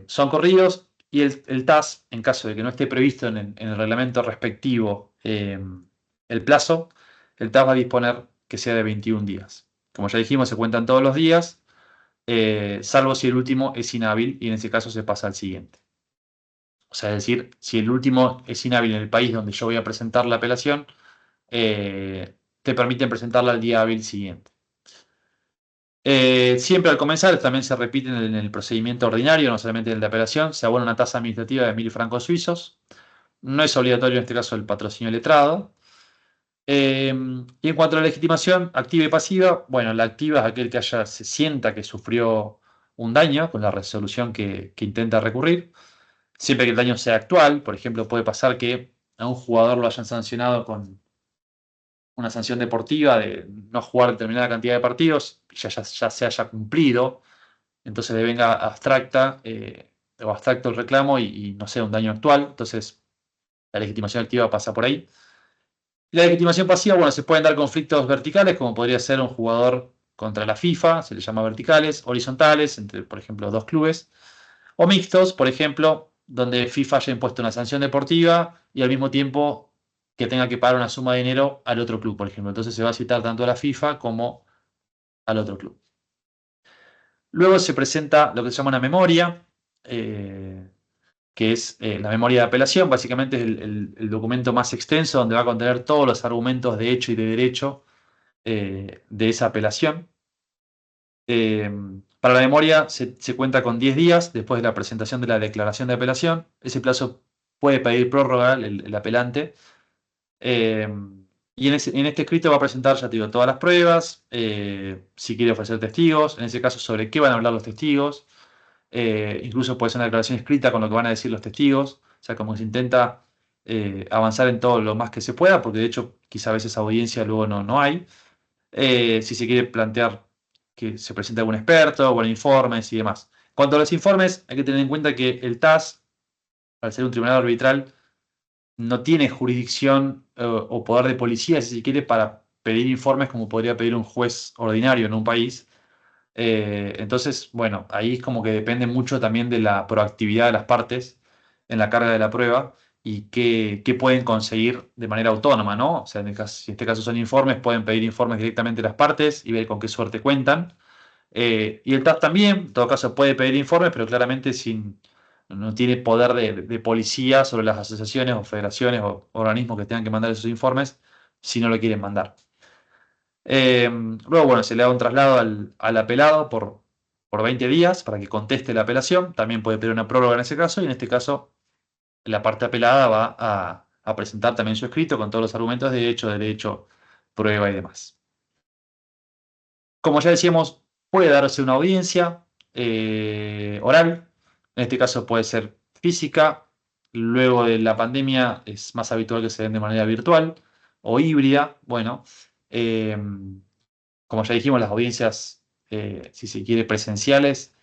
Son corridos y el TAS, en caso de que no esté previsto en el reglamento respectivo el plazo, el TAS va a disponer que sea de 21 días. Como ya dijimos, se cuentan todos los días, salvo si el último es inhábil y en ese caso se pasa al siguiente. O sea, es decir, si el último es inhábil en el país donde yo voy a presentar la apelación, te permiten presentarla al día hábil siguiente. Siempre al comenzar, también se repite en el procedimiento ordinario, no solamente en el de apelación, se abona una tasa administrativa de 1.000 francos suizos. No es obligatorio en este caso el patrocinio letrado. Y en cuanto a la legitimación activa y pasiva, bueno, la activa es aquel que se sienta que sufrió un daño con la resolución que intenta recurrir. Siempre que el daño sea actual, por ejemplo, puede pasar que a un jugador lo hayan sancionado con una sanción deportiva de no jugar determinada cantidad de partidos, ya se haya cumplido, entonces le venga abstracta o abstracto el reclamo y no sea un daño actual, entonces la legitimación activa pasa por ahí. La legitimación pasiva, bueno, se pueden dar conflictos verticales, como podría ser un jugador contra la FIFA, se le llama verticales, horizontales, entre, por ejemplo, dos clubes, o mixtos, por ejemplo, donde FIFA haya impuesto una sanción deportiva y al mismo tiempo que tenga que pagar una suma de dinero al otro club, por ejemplo. Entonces se va a citar tanto a la FIFA como al otro club. Luego se presenta lo que se llama una memoria, que es la memoria de apelación. Básicamente es el documento más extenso donde va a contener todos los argumentos de hecho y de derecho de esa apelación. Para la memoria se cuenta con 10 días después de la presentación de la declaración de apelación. Ese plazo puede pedir prórroga el apelante. Y en este escrito va a presentar, ya te digo, todas las pruebas, si quiere ofrecer testigos, en ese caso sobre qué van a hablar los testigos. Incluso puede ser una declaración escrita con lo que van a decir los testigos. O sea, como se intenta avanzar en todo lo más que se pueda, porque de hecho quizá a veces audiencia luego no hay. Si se quiere plantear que se presente algún experto, o informes y demás. Cuanto a los informes, hay que tener en cuenta que el TAS, al ser un tribunal arbitral, no tiene jurisdicción o poder de policía, si se quiere, para pedir informes como podría pedir un juez ordinario en un país. Entonces, bueno, ahí es como que depende mucho también de la proactividad de las partes en la carga de la prueba y qué pueden conseguir de manera autónoma, ¿no? O sea, si en este caso son informes, pueden pedir informes directamente a las partes y ver con qué suerte cuentan. Y el TAS también, en todo caso, puede pedir informes, pero claramente no tiene poder de policía sobre las asociaciones o federaciones o organismos que tengan que mandar esos informes si no lo quieren mandar. Luego, bueno, se le da un traslado al apelado por 20 días para que conteste la apelación. También puede pedir una prórroga en ese caso y en este caso la parte apelada va a presentar también su escrito con todos los argumentos de derecho, prueba y demás. Como ya decíamos, puede darse una audiencia oral, en este caso puede ser física, luego de la pandemia es más habitual que se den de manera virtual o híbrida. Bueno, como ya dijimos, las audiencias, si se quiere, presenciales,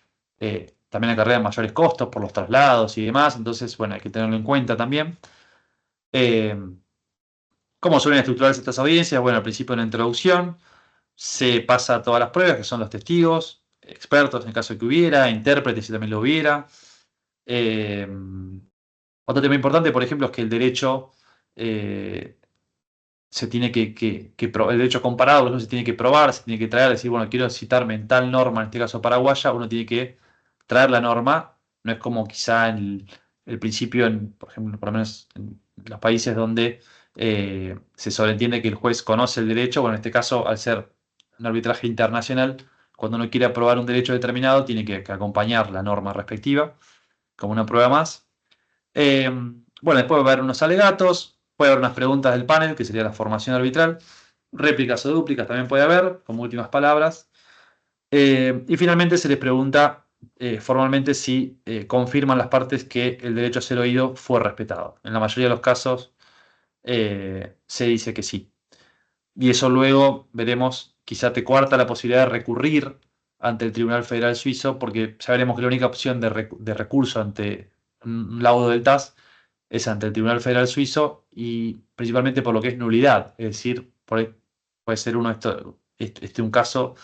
también acarrean mayores costos por los traslados y demás, entonces, bueno, hay que tenerlo en cuenta también. ¿Cómo suelen estructurarse estas audiencias? Bueno, al principio una introducción, se pasa todas las pruebas, que son los testigos, expertos en caso de que hubiera, intérpretes si también lo hubiera. Otro tema importante, por ejemplo, es que el derecho se tiene el derecho comparado, ¿no? Se tiene que probar, se tiene que traer, decir, bueno, quiero citarme en tal norma, en este caso paraguaya, uno tiene que traer la norma, no es como quizá en el principio, por ejemplo, por lo menos en los países donde se sobreentiende que el juez conoce el derecho, bueno, en este caso, al ser un arbitraje internacional, cuando uno quiere aprobar un derecho determinado, tiene que acompañar la norma respectiva, como una prueba más. Bueno, después va a haber unos alegatos, puede haber unas preguntas del panel, que sería la formación arbitral, réplicas o dúplicas también puede haber, como últimas palabras. Y finalmente se les pregunta formalmente si confirman las partes que el derecho a ser oído fue respetado. En la mayoría de los casos se dice que sí. Y eso luego veremos, quizá te coarta la posibilidad de recurrir ante el Tribunal Federal Suizo, porque ya veremos que la única opción de recurso ante un laudo del TAS es ante el Tribunal Federal Suizo y principalmente por lo que es nulidad. Es decir, puede ser un caso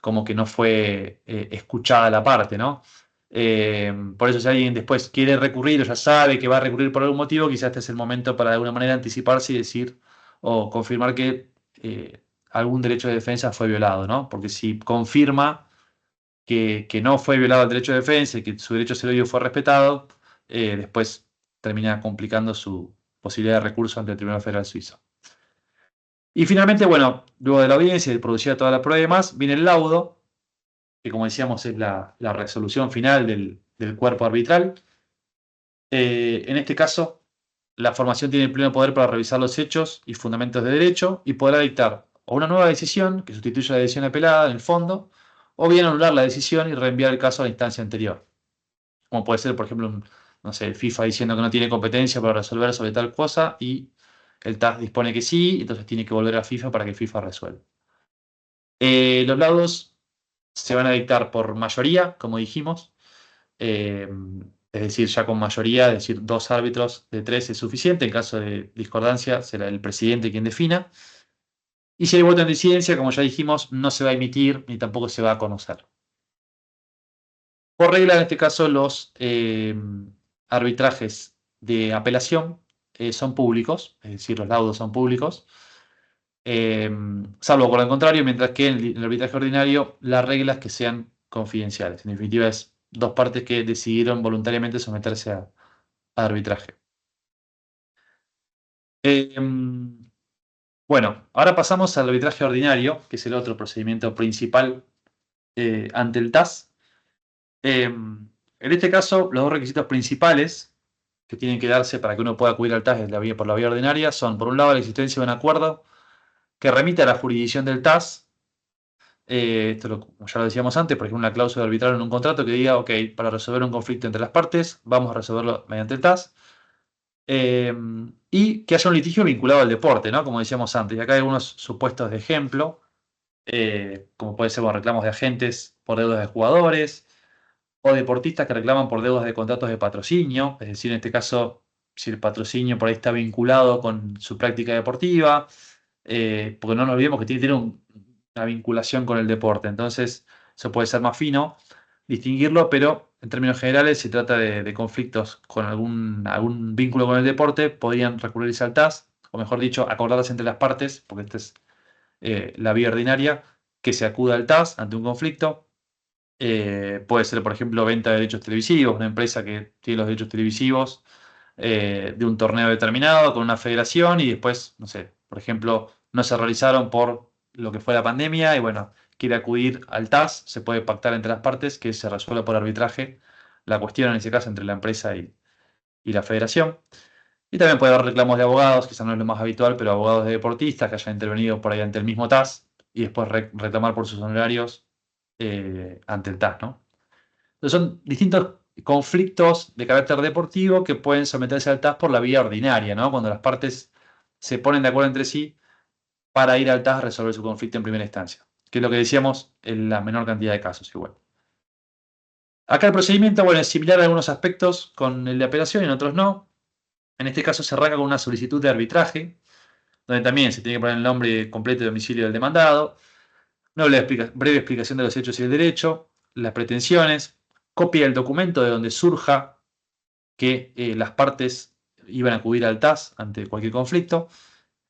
como que no fue escuchada la parte, ¿no? Por eso si alguien después quiere recurrir o ya sabe que va a recurrir por algún motivo, quizás este es el momento para de alguna manera anticiparse y decir o confirmar que algún derecho de defensa fue violado, ¿no? Porque si confirma que no fue violado el derecho de defensa y que su derecho a ser oído fue respetado, después termina complicando su posibilidad de recurso ante el Tribunal Federal Suizo. Y finalmente, bueno, luego de la audiencia y de producida toda la prueba y demás, viene el laudo, que como decíamos es la resolución final del cuerpo arbitral. En este caso, la formación tiene el pleno poder para revisar los hechos y fundamentos de derecho y podrá dictar o una nueva decisión que sustituya la decisión apelada en el fondo, o bien anular la decisión y reenviar el caso a la instancia anterior. Como puede ser, por ejemplo, no sé, el FIFA diciendo que no tiene competencia para resolver sobre tal cosa y el TAS dispone que sí, entonces tiene que volver a FIFA para que FIFA resuelva. Los laudos se van a dictar por mayoría, como dijimos. Es decir, ya con mayoría, es decir, 2 árbitros de 3 es suficiente. En caso de discordancia, será el presidente quien defina. Y si hay voto en disidencia, como ya dijimos, no se va a emitir ni tampoco se va a conocer. Por regla, en este caso, los arbitrajes de apelación son públicos, es decir, los laudos son públicos. Salvo por el contrario, mientras que en el arbitraje ordinario las reglas que sean confidenciales. En definitiva, es 2 partes que decidieron voluntariamente someterse a arbitraje. Bueno, ahora pasamos al arbitraje ordinario, que es el otro procedimiento principal ante el TAS. En este caso, los 2 requisitos principales que tienen que darse para que uno pueda acudir al TAS por la vía ordinaria son, por un lado, la existencia de un acuerdo que remite a la jurisdicción del TAS. Como ya lo decíamos antes, por ejemplo, una cláusula arbitral en un contrato que diga, ok, para resolver un conflicto entre las partes, vamos a resolverlo mediante el TAS. Y que haya un litigio vinculado al deporte, ¿no? Como decíamos antes. Y acá hay algunos supuestos de ejemplo, como puede ser reclamos de agentes por deudas de jugadores, o deportistas que reclaman por deudas de contratos de patrocinio, es decir, en este caso, si el patrocinio por ahí está vinculado con su práctica deportiva, porque no nos olvidemos que tiene una vinculación con el deporte, entonces eso puede ser más fino distinguirlo, pero en términos generales, si trata de conflictos con algún vínculo con el deporte, podrían recurrirse al TAS, o mejor dicho, acordarse entre las partes, porque esta es la vía ordinaria, que se acuda al TAS ante un conflicto. Puede ser, por ejemplo, venta de derechos televisivos, una empresa que tiene los derechos televisivos de un torneo determinado con una federación y después, no sé, por ejemplo, no se realizaron por lo que fue la pandemia y bueno, quiere acudir al TAS, se puede pactar entre las partes que se resuelva por arbitraje la cuestión, en ese caso, entre la empresa y la federación. Y también puede haber reclamos de abogados, quizás no es lo más habitual, pero abogados de deportistas que hayan intervenido por ahí ante el mismo TAS y después reclamar por sus honorarios ante el TAS, ¿no? Entonces son distintos conflictos de carácter deportivo que pueden someterse al TAS por la vía ordinaria, ¿no? Cuando las partes se ponen de acuerdo entre sí para ir al TAS a resolver su conflicto en primera instancia, que es lo que decíamos en la menor cantidad de casos igual. Acá el procedimiento, bueno, es similar en algunos aspectos con el de apelación y en otros no. En este caso se arranca con una solicitud de arbitraje, donde también se tiene que poner el nombre completo y domicilio del demandado, una breve explicación de los hechos y el derecho, las pretensiones, copia del documento de donde surja que las partes iban a acudir al TAS ante cualquier conflicto,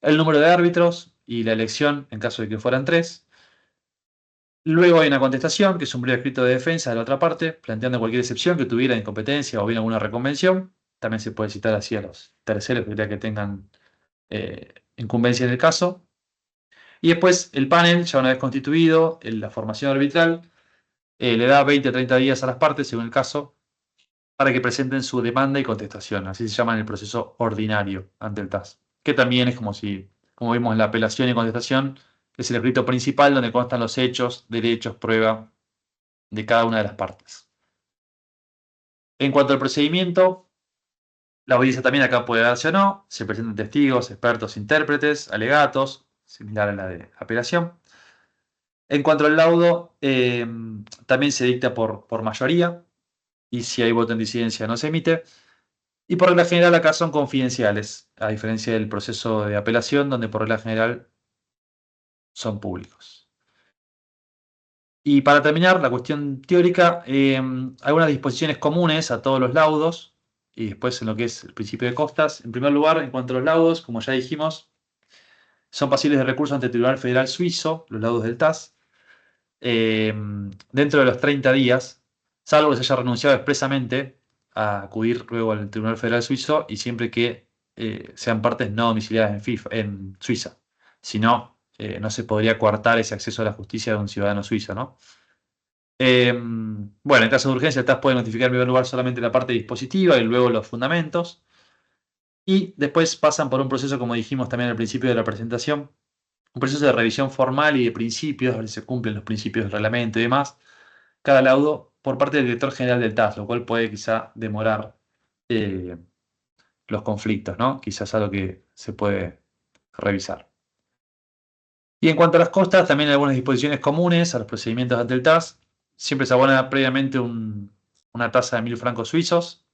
el número de árbitros y la elección en caso de que fueran 3. Luego hay una contestación, que es un breve escrito de defensa de la otra parte, planteando cualquier excepción que tuviera incompetencia o bien alguna reconvención. También se puede citar así a los terceros que tengan incumbencia en el caso. Y después el panel, ya una vez constituido, la formación arbitral, le da 20 a 30 días a las partes, según el caso, para que presenten su demanda y contestación. Así se llama en el proceso ordinario ante el TAS. Que también es como vimos en la apelación y contestación, es el escrito principal donde constan los hechos, derechos, prueba de cada una de las partes. En cuanto al procedimiento, la audiencia también acá puede darse o no, se presentan testigos, expertos, intérpretes, alegatos, similar a la de apelación. En cuanto al laudo, también se dicta por mayoría, y si hay voto en disidencia no se emite. Y por regla general acá son confidenciales, a diferencia del proceso de apelación, donde por regla general son públicos. Y para terminar, la cuestión teórica, algunas disposiciones comunes a todos los laudos, y después en lo que es el principio de costas. En primer lugar, en cuanto a los laudos, como ya dijimos, son pasibles de recurso ante el Tribunal Federal Suizo, los laudos del TAS, dentro de los 30 días, salvo que se haya renunciado expresamente a acudir luego al Tribunal Federal Suizo y siempre que sean partes no domiciliadas en Suiza. Si no, no se podría coartar ese acceso a la justicia de un ciudadano suizo, ¿no? Bueno, en caso de urgencia, el TAS puede notificar en primer lugar solamente la parte dispositiva y luego los fundamentos. Y después pasan por un proceso, como dijimos también al principio de la presentación, un proceso de revisión formal y de principios, a ver si se cumplen los principios del reglamento y demás, cada laudo por parte del director general del TAS, lo cual puede quizá demorar los conflictos, ¿no? Quizás algo que se puede revisar. Y en cuanto a las costas, también hay algunas disposiciones comunes a los procedimientos ante el TAS. Siempre se abona previamente una tasa de 1.000 francos suizos.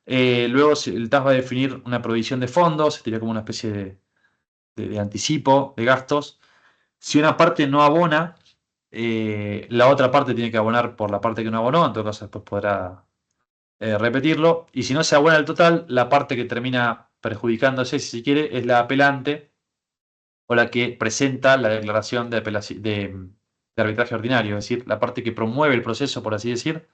Luego el TAS va a definir una provisión de fondos, sería como una especie de anticipo de gastos. Si una parte no abona, la otra parte tiene que abonar por la parte que no abonó, en todo caso después podrá repetirlo. Y si no se abona el total, la parte que termina perjudicándose, si se quiere, es la apelante o la que presenta la declaración de arbitraje ordinario, es decir, la parte que promueve el proceso, por así decir,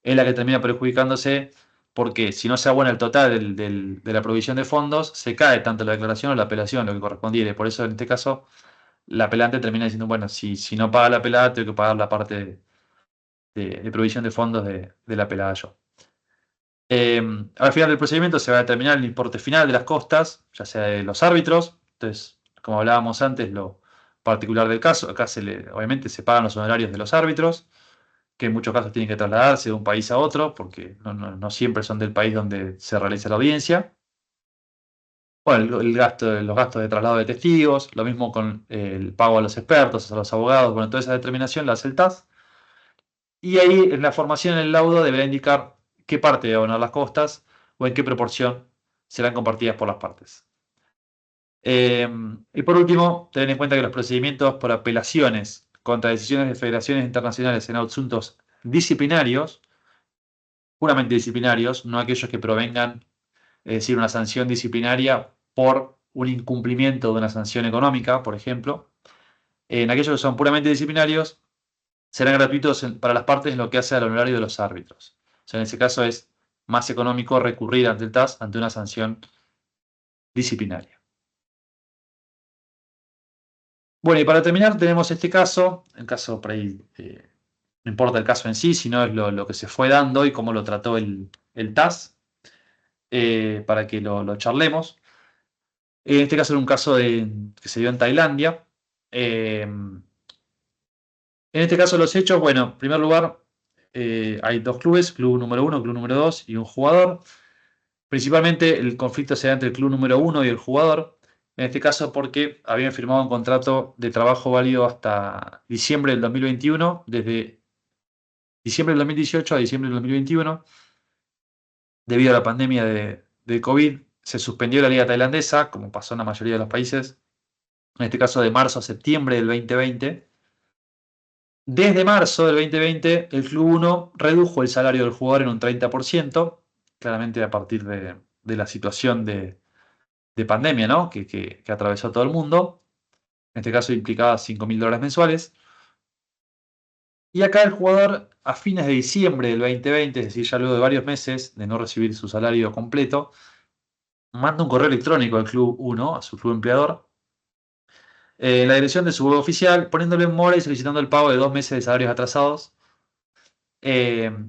es la que termina perjudicándose porque si no se abona el total de la provisión de fondos, se cae tanto la declaración o la apelación, lo que correspondiere. Por eso en este caso la apelante termina diciendo, bueno, si no paga la apelada, tengo que pagar la parte de provisión de fondos de la apelada yo. Al final del procedimiento se va a determinar el importe final de las costas, ya sea de los árbitros. Entonces, como hablábamos antes, lo particular del caso, acá obviamente se pagan los honorarios de los árbitros, que en muchos casos tienen que trasladarse de un país a otro, porque no siempre son del país donde se realiza la audiencia. Bueno, los gastos de traslado de testigos, lo mismo con el pago a los expertos, a los abogados, bueno, toda esa determinación la hace el TAS. Y ahí en la formación en el laudo deberá indicar qué parte debe abonar las costas o en qué proporción serán compartidas por las partes. Y por último, tener en cuenta que los procedimientos por apelaciones contra decisiones de federaciones internacionales en asuntos disciplinarios, puramente disciplinarios, no aquellos que provengan, es decir, una sanción disciplinaria por un incumplimiento de una sanción económica, por ejemplo, en aquellos que son puramente disciplinarios, serán gratuitos para las partes en lo que hace al honorario de los árbitros. O sea, en ese caso es más económico recurrir ante el TAS ante una sanción disciplinaria. Bueno, y para terminar tenemos este caso, el caso por ahí, no importa el caso en sí, sino es lo que se fue dando y cómo lo trató el TAS, para que lo charlemos. En este caso era un caso que se dio en Tailandia. En este caso los hechos, bueno, en primer lugar, hay dos clubes, club número 1, club número 2 y un jugador. Principalmente el conflicto se da entre el club número 1 y el jugador, en este caso porque habían firmado un contrato de trabajo válido hasta diciembre del 2021, desde diciembre del 2018 a diciembre del 2021. Debido a la pandemia de COVID, se suspendió la liga tailandesa, como pasó en la mayoría de los países, en este caso de marzo a septiembre del 2020. Desde marzo del 2020, el Club 1 redujo el salario del jugador en un 30%, claramente a partir de la situación de pandemia, ¿no? que atravesó todo el mundo. En este caso implicaba $5.000 mensuales. Y acá el jugador, a fines de diciembre del 2020, es decir, ya luego de varios meses de no recibir su salario completo, manda un correo electrónico al Club 1, a su club empleador, la dirección de su web oficial, poniéndole en mora y solicitando el pago de 2 meses de salarios atrasados,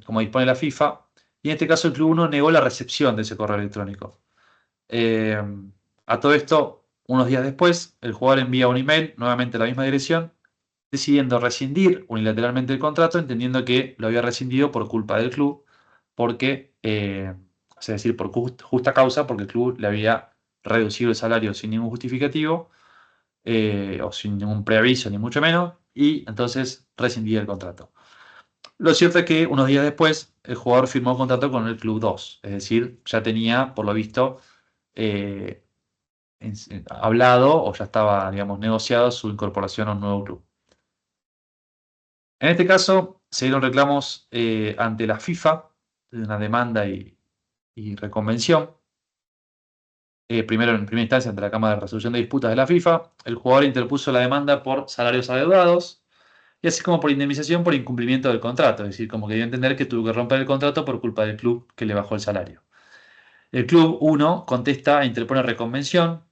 como dispone la FIFA. Y en este caso el Club 1 negó la recepción de ese correo electrónico. A todo esto, unos días después, el jugador envía un email, nuevamente a la misma dirección, decidiendo rescindir unilateralmente el contrato, entendiendo que lo había rescindido por culpa del club, porque, es decir, por justa causa, porque el club le había reducido el salario sin ningún justificativo, o sin ningún preaviso, ni mucho menos, y entonces rescindía el contrato. Lo cierto es que unos días después, el jugador firmó contrato con el Club 2, es decir, ya tenía, por lo visto, eh, hablado o ya estaba, digamos, negociado su incorporación a un nuevo club. En este caso, se dieron reclamos ante la FIFA, de una demanda y reconvención. Primero, en primera instancia, ante la Cámara de Resolución de Disputas de la FIFA, el jugador interpuso la demanda por salarios adeudados y así como por indemnización por incumplimiento del contrato, es decir, como que dio a entender que tuvo que romper el contrato por culpa del club que le bajó el salario. El Club 1 contesta e interpone reconvención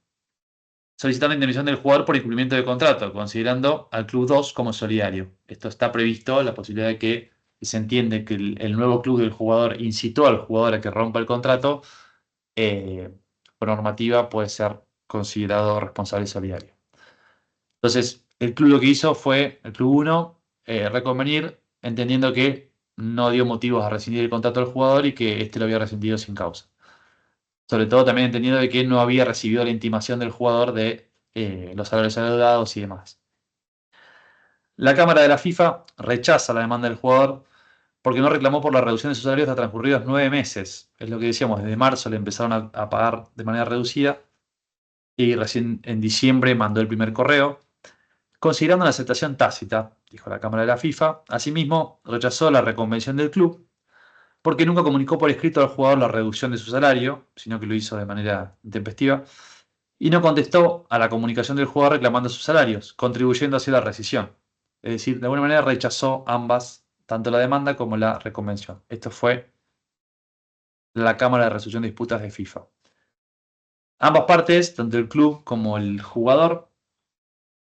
solicitando indemnización del jugador por incumplimiento de contrato, considerando al Club 2 como solidario. Esto está previsto, la posibilidad de que se entiende que el nuevo club del jugador incitó al jugador a que rompa el contrato, por normativa puede ser considerado responsable solidario. Entonces, el club lo que hizo fue, el Club 1, reconvenir, entendiendo que no dio motivos a rescindir el contrato del jugador y que éste lo había rescindido sin causa. Sobre todo también entendiendo de que no había recibido la intimación del jugador de los salarios adeudados y demás. La Cámara de la FIFA rechaza la demanda del jugador porque no reclamó por la reducción de sus salarios hasta transcurridos 9 meses. Es lo que decíamos, desde marzo le empezaron a pagar de manera reducida y recién en diciembre mandó el primer correo. Considerando la aceptación tácita, dijo la Cámara de la FIFA, asimismo rechazó la reconvención del club porque nunca comunicó por escrito al jugador la reducción de su salario, sino que lo hizo de manera intempestiva, y no contestó a la comunicación del jugador reclamando sus salarios, contribuyendo hacia la rescisión. Es decir, de alguna manera rechazó ambas, tanto la demanda como la reconvención. Esto fue la Cámara de Resolución de Disputas de FIFA. Ambas partes, tanto el club como el jugador,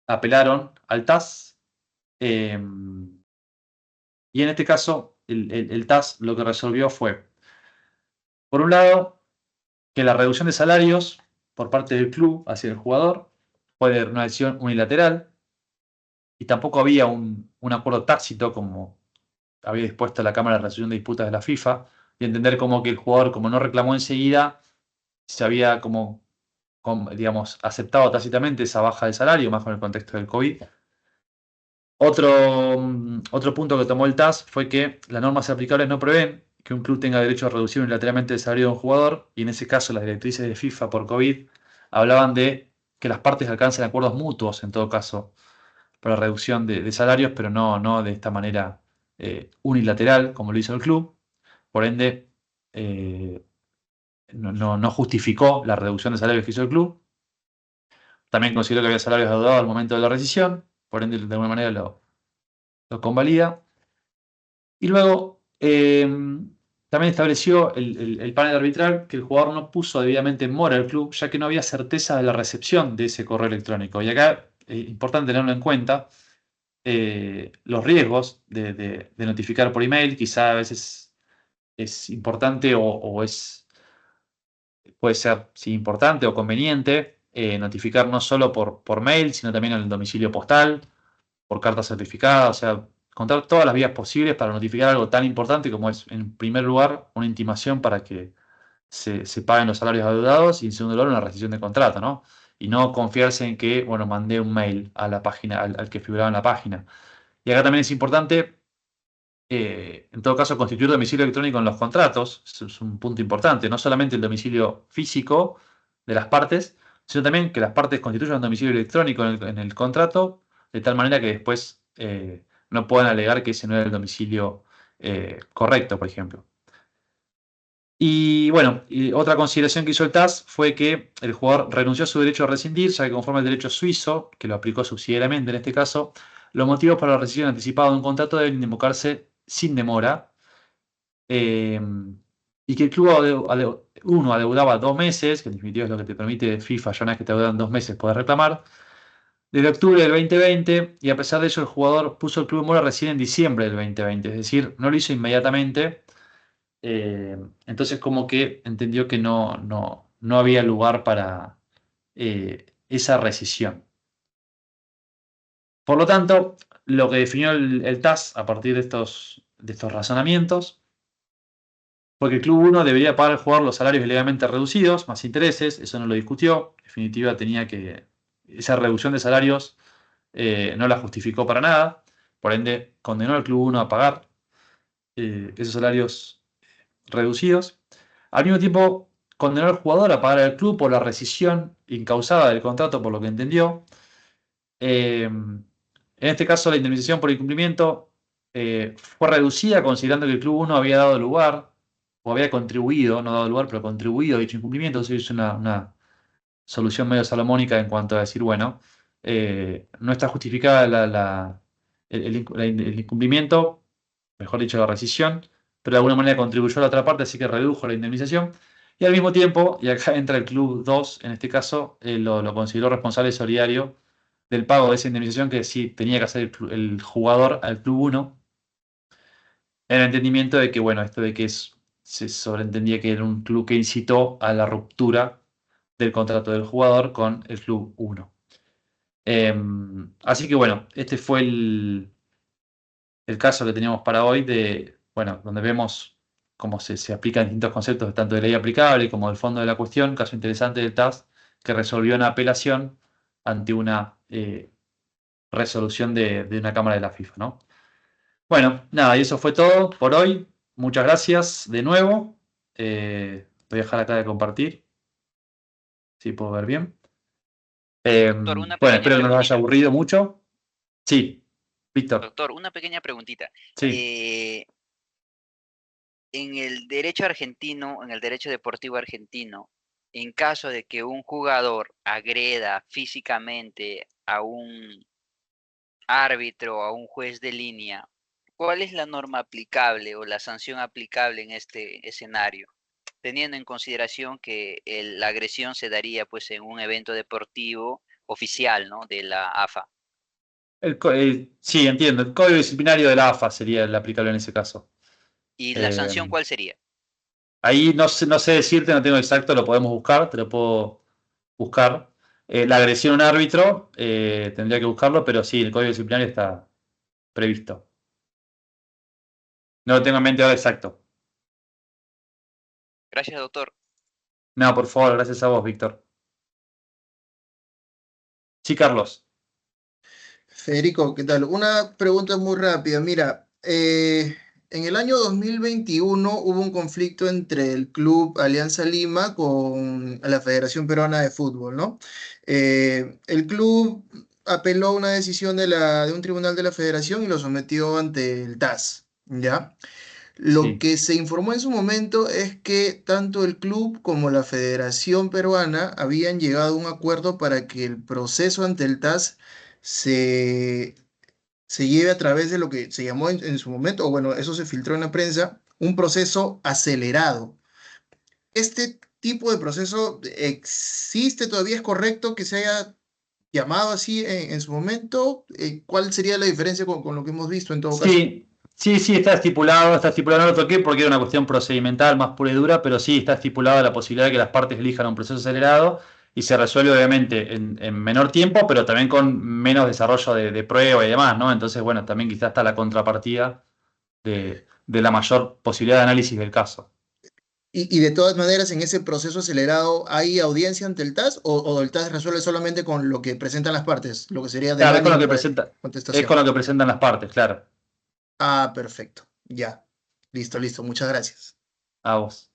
apelaron al TAS, y en este caso el TAS lo que resolvió fue, por un lado, que la reducción de salarios por parte del club hacia el jugador fue una decisión unilateral y tampoco había un acuerdo tácito como había dispuesto la Cámara de Resolución de Disputas de la FIFA, y entender como que el jugador, como no reclamó enseguida, se había digamos, aceptado tácitamente esa baja de salario, más con el contexto del COVID. Otro punto que tomó el TAS fue que las normas aplicables no prevén que un club tenga derecho a reducir unilateralmente el salario de un jugador, y en ese caso las directrices de FIFA por COVID hablaban de que las partes alcancen acuerdos mutuos, en todo caso, para la reducción de salarios, pero no de esta manera unilateral, como lo hizo el club. Por ende, no justificó la reducción de salarios que hizo el club. También consideró que había salarios adeudados al momento de la rescisión, por ende, de alguna manera lo convalida. Y luego, también estableció el panel arbitral que el jugador no puso debidamente en mora al club, ya que no había certeza de la recepción de ese correo electrónico. Y acá es importante tenerlo en cuenta, los riesgos de notificar por email. Quizá a veces es importante puede ser sí, importante o conveniente notificar no solo por mail, sino también en el domicilio postal, por carta certificada, o sea, contar todas las vías posibles para notificar algo tan importante como es, en primer lugar, una intimación para que se paguen los salarios adeudados, y en segundo lugar, una rescisión de contrato, ¿no? Y no confiarse en que, bueno, mandé un mail a la página, al que figuraba en la página. Y acá también es importante, en todo caso, constituir domicilio electrónico en los contratos. Es un punto importante. No solamente el domicilio físico de las partes, sino también que las partes constituyan un domicilio electrónico en el contrato, de tal manera que después no puedan alegar que ese no era el domicilio correcto, por ejemplo. Y bueno, y otra consideración que hizo el TAS fue que el jugador renunció a su derecho a rescindir, ya que conforme al derecho suizo, que lo aplicó subsidiariamente en este caso, los motivos para la rescisión anticipada de un contrato deben invocarse sin demora, y que el club adeudaba 2 meses, que en definitiva es lo que te permite FIFA, ya una vez que te adeudan 2 meses, poder reclamar, desde octubre del 2020 y a pesar de ello el jugador puso el club en mora recién en diciembre del 2020, es decir, no lo hizo inmediatamente. Entonces como que entendió que no había lugar para esa rescisión. Por lo tanto, lo que definió el TAS a partir de estos razonamientos fue que el Club 1 debería pagar al jugador los salarios legalmente reducidos, más intereses, eso no lo discutió. En definitiva, esa reducción de salarios no la justificó para nada, por ende condenó al Club 1 a pagar esos salarios reducidos. Al mismo tiempo, condenó al jugador a pagar al club por la rescisión incausada del contrato, por lo que entendió. En este caso, la indemnización por incumplimiento fue reducida considerando que el Club 1 había dado lugar, o había contribuido, no dado lugar, pero contribuido a dicho incumplimiento. Entonces es una solución medio salomónica en cuanto a decir, bueno, no está justificada el incumplimiento, mejor dicho, la rescisión, pero de alguna manera contribuyó a la otra parte, así que redujo la indemnización. Y al mismo tiempo, y acá entra el Club 2, en este caso, lo consideró responsable solidario del pago de esa indemnización que sí tenía que hacer el jugador al Club 1, en el entendimiento de que, bueno, esto de que se sobreentendía que era un club que incitó a la ruptura del contrato del jugador con el Club 1. Así que, bueno, este fue el caso que teníamos para hoy, bueno, donde vemos cómo se aplican distintos conceptos, tanto de ley aplicable como del fondo de la cuestión. Caso interesante del TAS, que resolvió una apelación ante una resolución de una Cámara de la FIFA, ¿no? Bueno, nada, y eso fue todo por hoy. Muchas gracias de nuevo. Voy a dejar acá de compartir, si puedo ver bien. Doctor, una Bueno, pequeña espero que no los haya preguntita. aburrido mucho. Sí, Víctor, Doctor, una pequeña preguntita. sí. En el derecho argentino, en el derecho deportivo argentino, en caso de que un jugador agreda físicamente a un árbitro o a un juez de línea, ¿cuál es la norma aplicable o la sanción aplicable en este escenario? Teniendo en consideración que la agresión se daría pues en un evento deportivo oficial, ¿no? De la AFA. Sí, entiendo. El código disciplinario de la AFA sería el aplicable en ese caso. ¿Y la Eh, sanción cuál sería? Ahí no sé decirte, no tengo exacto, lo podemos buscar, te lo puedo buscar. La agresión a un árbitro, tendría que buscarlo, pero sí, el código disciplinario está previsto. No lo tengo en mente ahora exacto. Gracias, doctor. No, por favor, gracias a vos, Víctor. Sí, Carlos. Federico, ¿qué tal? Una pregunta muy rápida. Mira, en el año 2021 hubo un conflicto entre el Club Alianza Lima con la Federación Peruana de Fútbol, ¿no? El club apeló una decisión de un tribunal de la Federación y lo sometió ante el TAS, ¿ya? Lo Sí. que se informó en su momento es que tanto el club como la Federación Peruana habían llegado a un acuerdo para que el proceso ante el TAS se, se lleve a través de lo que se llamó en su momento, o bueno, eso se filtró en la prensa, un proceso acelerado. ¿Este tipo de proceso existe todavía? ¿Es correcto que se haya llamado así en su momento? ¿Cuál sería la diferencia con lo que hemos visto en todo caso? Sí, está estipulado, no lo toqué porque era una cuestión procedimental más pura y dura, pero sí está estipulada la posibilidad de que las partes elijan un proceso acelerado y se resuelve obviamente en menor tiempo, pero también con menos desarrollo de prueba y demás, ¿no? Entonces, bueno, también quizás está la contrapartida de la mayor posibilidad de análisis del caso. Y de todas maneras, en ese proceso acelerado, ¿hay audiencia ante el TAS o el TAS resuelve solamente con lo que presentan las partes, lo que sería Claro, demanda y es con contestación? lo que presentan las partes, claro. Ah, perfecto. Ya. Listo, listo. Muchas gracias. A vos.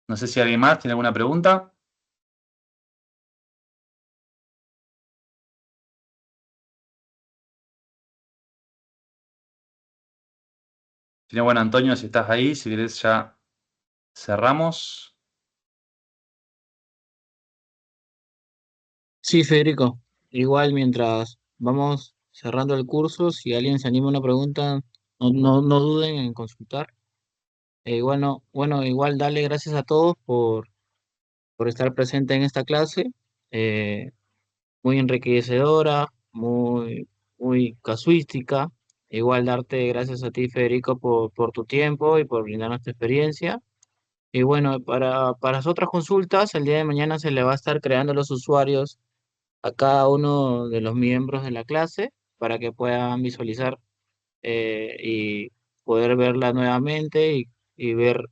No sé si alguien más tiene alguna pregunta. Si no, bueno, Antonio, si estás ahí, si querés ya cerramos. Sí, Federico. Igual mientras vamos cerrando el curso, si alguien se anima a una pregunta, no duden en consultar. Igual no, bueno, igual dale gracias a todos por estar presente en esta clase. Muy enriquecedora, muy casuística. Igual darte gracias a ti, Federico, por tu tiempo y por brindarnos tu experiencia. Y bueno, para las otras consultas, el día de mañana se le va a estar creando los usuarios a cada uno de los miembros de la clase para que puedan visualizar y poder verla nuevamente y ver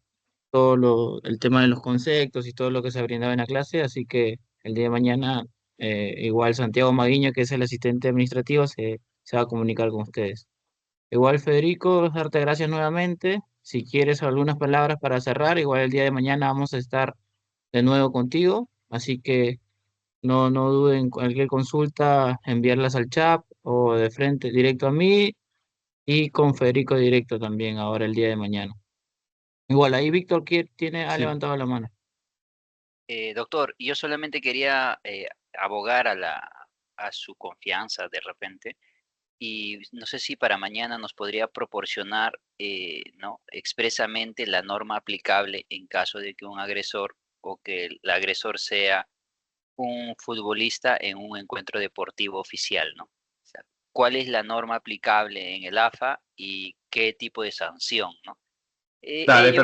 el tema de los conceptos y todo lo que se ha brindado en la clase. Así que el día de mañana, igual Santiago Maguiño, que es el asistente administrativo, se va a comunicar con ustedes. Igual, Federico, darte gracias nuevamente. Si quieres algunas palabras para cerrar, igual el día de mañana vamos a estar de nuevo contigo. Así que no duden en cualquier consulta, enviarlas al chat o de frente directo a mí y con Federico directo también ahora el día de mañana. Igual, ahí Víctor ha Sí. levantado la mano. Doctor, yo solamente quería abogar a su confianza de repente, y no sé si para mañana nos podría proporcionar ¿no? expresamente la norma aplicable en caso de que un agresor o que el agresor sea un futbolista en un encuentro deportivo oficial, ¿no? O sea, ¿cuál es la norma aplicable en el AFA y qué tipo de sanción, ¿no? Dale, Ello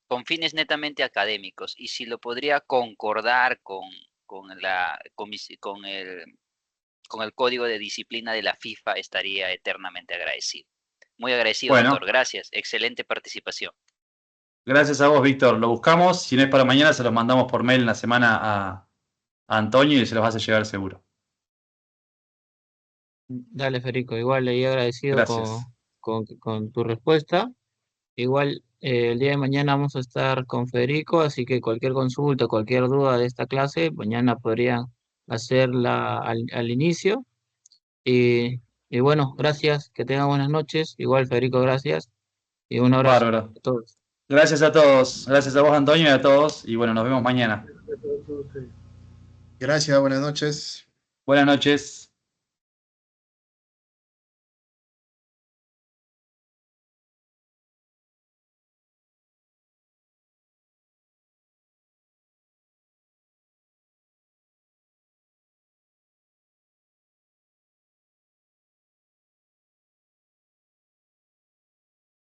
con fines netamente académicos, y si lo podría concordar con el código de disciplina de la FIFA, estaría eternamente agradecido. Muy agradecido, doctor. bueno, Gracias. Excelente participación. gracias a vos, Víctor. Lo buscamos. Si no es para mañana, se los mandamos por mail en la semana a Antonio y se los hace llegar seguro. Dale, Federico, igual le he agradecido Gracias. con tu respuesta. Igual el día de mañana vamos a estar con Federico, así que cualquier consulta, cualquier duda de esta clase, mañana podrían hacerla al inicio. Y bueno, gracias, que tengan buenas noches. Igual, Federico, gracias. Y un abrazo Bárbaro. a todos. Gracias a todos. Gracias a vos, Antonio, y a todos. Y bueno, nos vemos mañana. Gracias, buenas noches. Buenas noches.